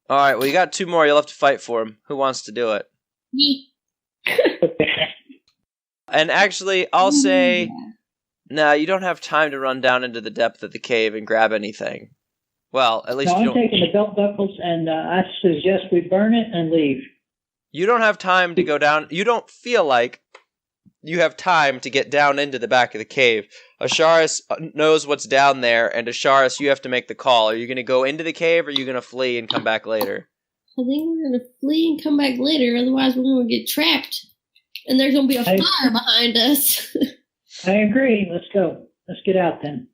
S1: All right, well, you got 2 more. You'll have to fight for them. Who wants to do it?
S2: Me.
S1: And actually, I'll say, no, you don't have time to run down into the depth of the cave and grab anything. Well, at least
S4: no,
S1: you don't.
S4: I'm taking the belt buckles, and I suggest we burn it and leave.
S1: You don't have time to go down. You don't feel like you have time to get down into the back of the cave. Asharis knows what's down there, and Asharis, you have to make the call. Are you going to go into the cave, or are you going to flee and come back later?
S2: I think we're going to flee and come back later, otherwise we're going to get trapped. And there's going to be a fire behind us.
S4: I agree. Let's go. Let's get out then.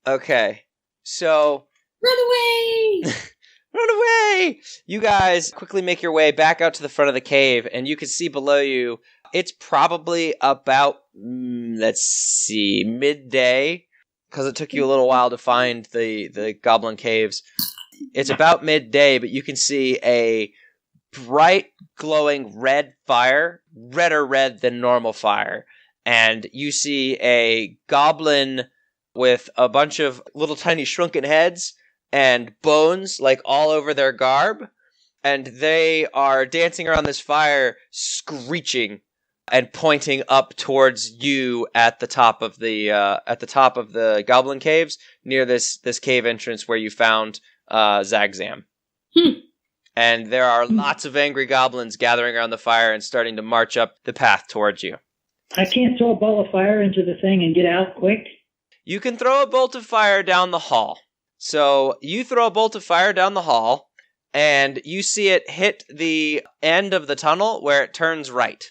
S1: Okay. So...
S2: Run away!
S1: Run away! You guys quickly make your way back out to the front of the cave, and you can see below you, it's probably about, midday, because it took you a little while to find the goblin caves. It's about midday, but you can see a bright, glowing red fire, redder red than normal fire. And you see a goblin with a bunch of little tiny shrunken heads and bones, like, all over their garb. And they are dancing around this fire, screeching and pointing up towards you at the top of the goblin caves, near this cave entrance where you found Zagzam. And there are lots of angry goblins gathering around the fire and starting to march up the path towards you.
S4: I can't throw a ball of fire into the thing and get out quick.
S1: You can throw a bolt of fire down the hall. So you throw a bolt of fire down the hall, and you see it hit the end of the tunnel where it turns right.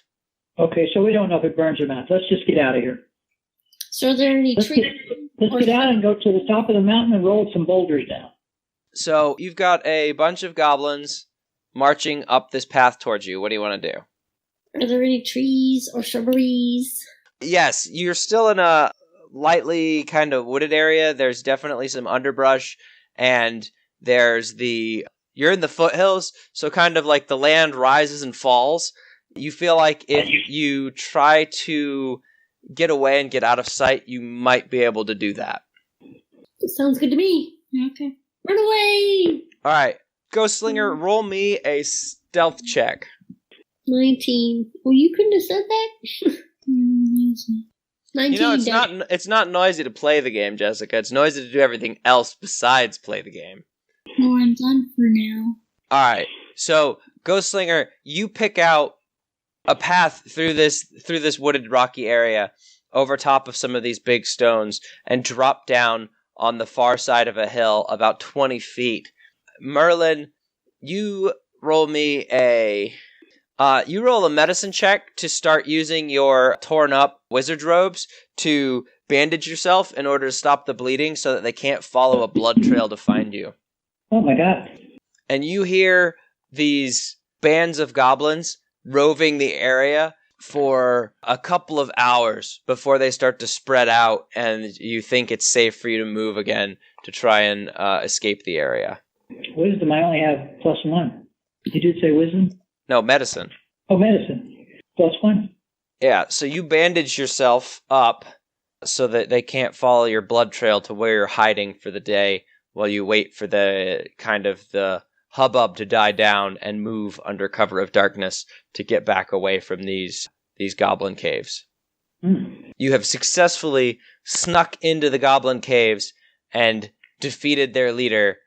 S4: Okay, so we don't know if it burns or not. Let's just get out of here.
S2: So are there any trees?
S4: Let's get out and go to the top of the mountain and roll some boulders down.
S1: So you've got a bunch of goblins marching up this path towards you. What do you want to do?
S2: Are there any trees or shrubberies?
S1: Yes, you're still in a lightly kind of wooded area. There's definitely some underbrush, and you're in the foothills, so kind of like the land rises and falls. You feel like if you try to get away and get out of sight, you might be able to do that.
S2: Sounds good to me. Okay. Run away!
S1: Alright, Ghostslinger, roll me a stealth check.
S2: 19. Well, you couldn't have said that? 19.
S1: You know, it's not noisy to play the game, Jessica. It's noisy to do everything else besides play the game.
S3: Well, I'm done for now.
S1: Alright, so, Ghostslinger, you pick out a path through this wooded rocky area over top of some of these big stones and drop down on the far side of a hill about 20 feet. Merlin, you roll a medicine check to start using your torn up wizard robes to bandage yourself in order to stop the bleeding so that they can't follow a blood trail to find you.
S4: Oh my god.
S1: And you hear these bands of goblins roving the area for a couple of hours before they start to spread out, and you think it's safe for you to move again to try and escape the area.
S4: Wisdom, I only have +1. You did say wisdom?
S1: No, medicine.
S4: Oh, medicine. +1?
S1: Yeah, so you bandage yourself up so that they can't follow your blood trail to where you're hiding for the day while you wait for the hubbub to die down and move under cover of darkness to get back away from these goblin caves. You have successfully snuck into the goblin caves and defeated their leader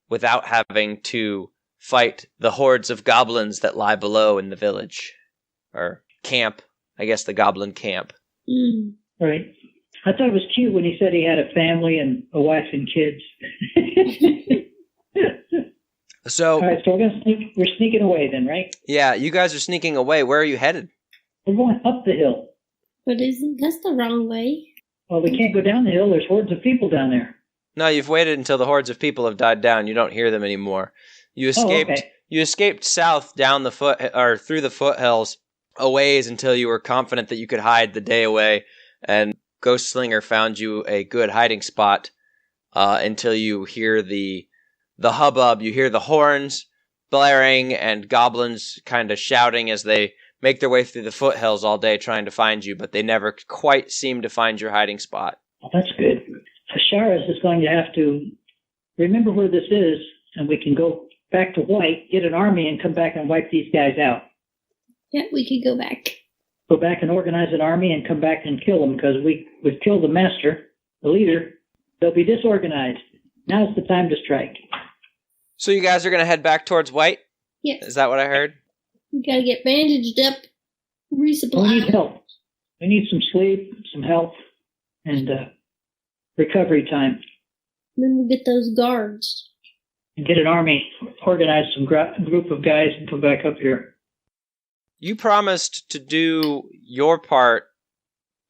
S1: without having to fight the hordes of goblins that lie below in the village. Or camp, I guess, the goblin camp.
S4: Right. I thought it was cute when he said he had a family and a wife and kids.
S1: So,
S4: all right, so we're sneaking away then, right?
S1: Yeah, you guys are sneaking away. Where are you headed?
S4: We're going up the hill.
S2: But that's the wrong way.
S4: Well, we can't go down the hill. There's hordes of people down there.
S1: No, you've waited until the hordes of people have died down. You don't hear them anymore. You escaped.
S4: Okay.
S1: You escaped south down the through the foothills a ways until you were confident that you could hide the day away, and Ghost Slinger found you a good hiding spot until you hear the hubbub. You hear the horns blaring and goblins kind of shouting as they make their way through the foothills all day trying to find you, but they never quite seem to find your hiding spot.
S4: Well, that's good. Asharis is going to have to remember where this is, and we can go back to White, get an army, and come back and wipe these guys out.
S2: Yeah, we could go back.
S4: Go back and organize an army and come back and kill them, because we've killed the master, the leader. They'll be disorganized. Now's the time to strike.
S1: So you guys are going to head back towards White?
S2: Yes.
S1: Is that what I heard?
S2: We gotta get bandaged up, resupply.
S4: We need help. We need some sleep, some health, and recovery time.
S2: Then we'll get those guards.
S4: And get an army, organize some group of guys, and come back up here.
S1: You promised to do your part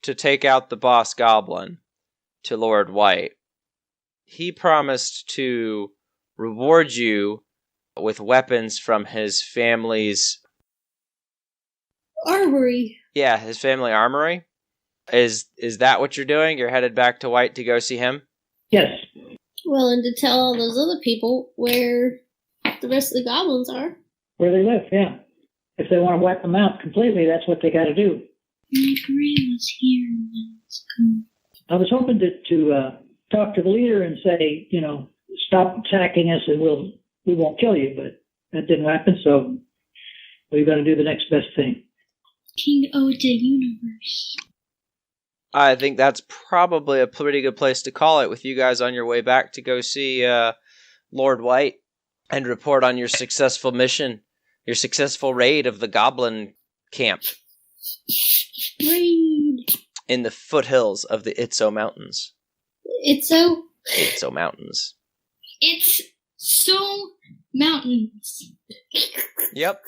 S1: to take out the boss goblin to Lord White. He promised to reward you with weapons from his family's
S2: armory.
S1: Yeah, his family armory. Is that what you're doing? You're headed back to White to go see him?
S4: Yes.
S2: Well, and to tell all those other people where the rest of the goblins are.
S4: Where they live, yeah. If they want to wipe them out completely, that's what they got to do.
S3: My grandma's here. Let's go.
S4: I was hoping to talk to the leader and say, stop attacking us and we won't kill you, but that didn't happen, so we've got to do the next best thing.
S3: King of the universe.
S1: I think that's probably a pretty good place to call it, with you guys on your way back to go see Lord White and report on your successful mission, your successful raid of the goblin camp.
S2: Raid!
S1: In the foothills of the Itzo Mountains.
S2: Itzo
S1: Mountains.
S3: It's so mountains.
S1: Yep.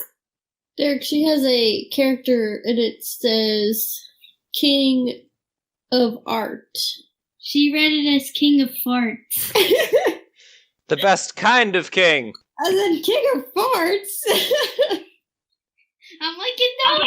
S2: Derek, she has a character and it says King of Art.
S3: She read it as King of Farts.
S1: The best kind of king.
S2: I said King of Farts.
S3: I'm like, no!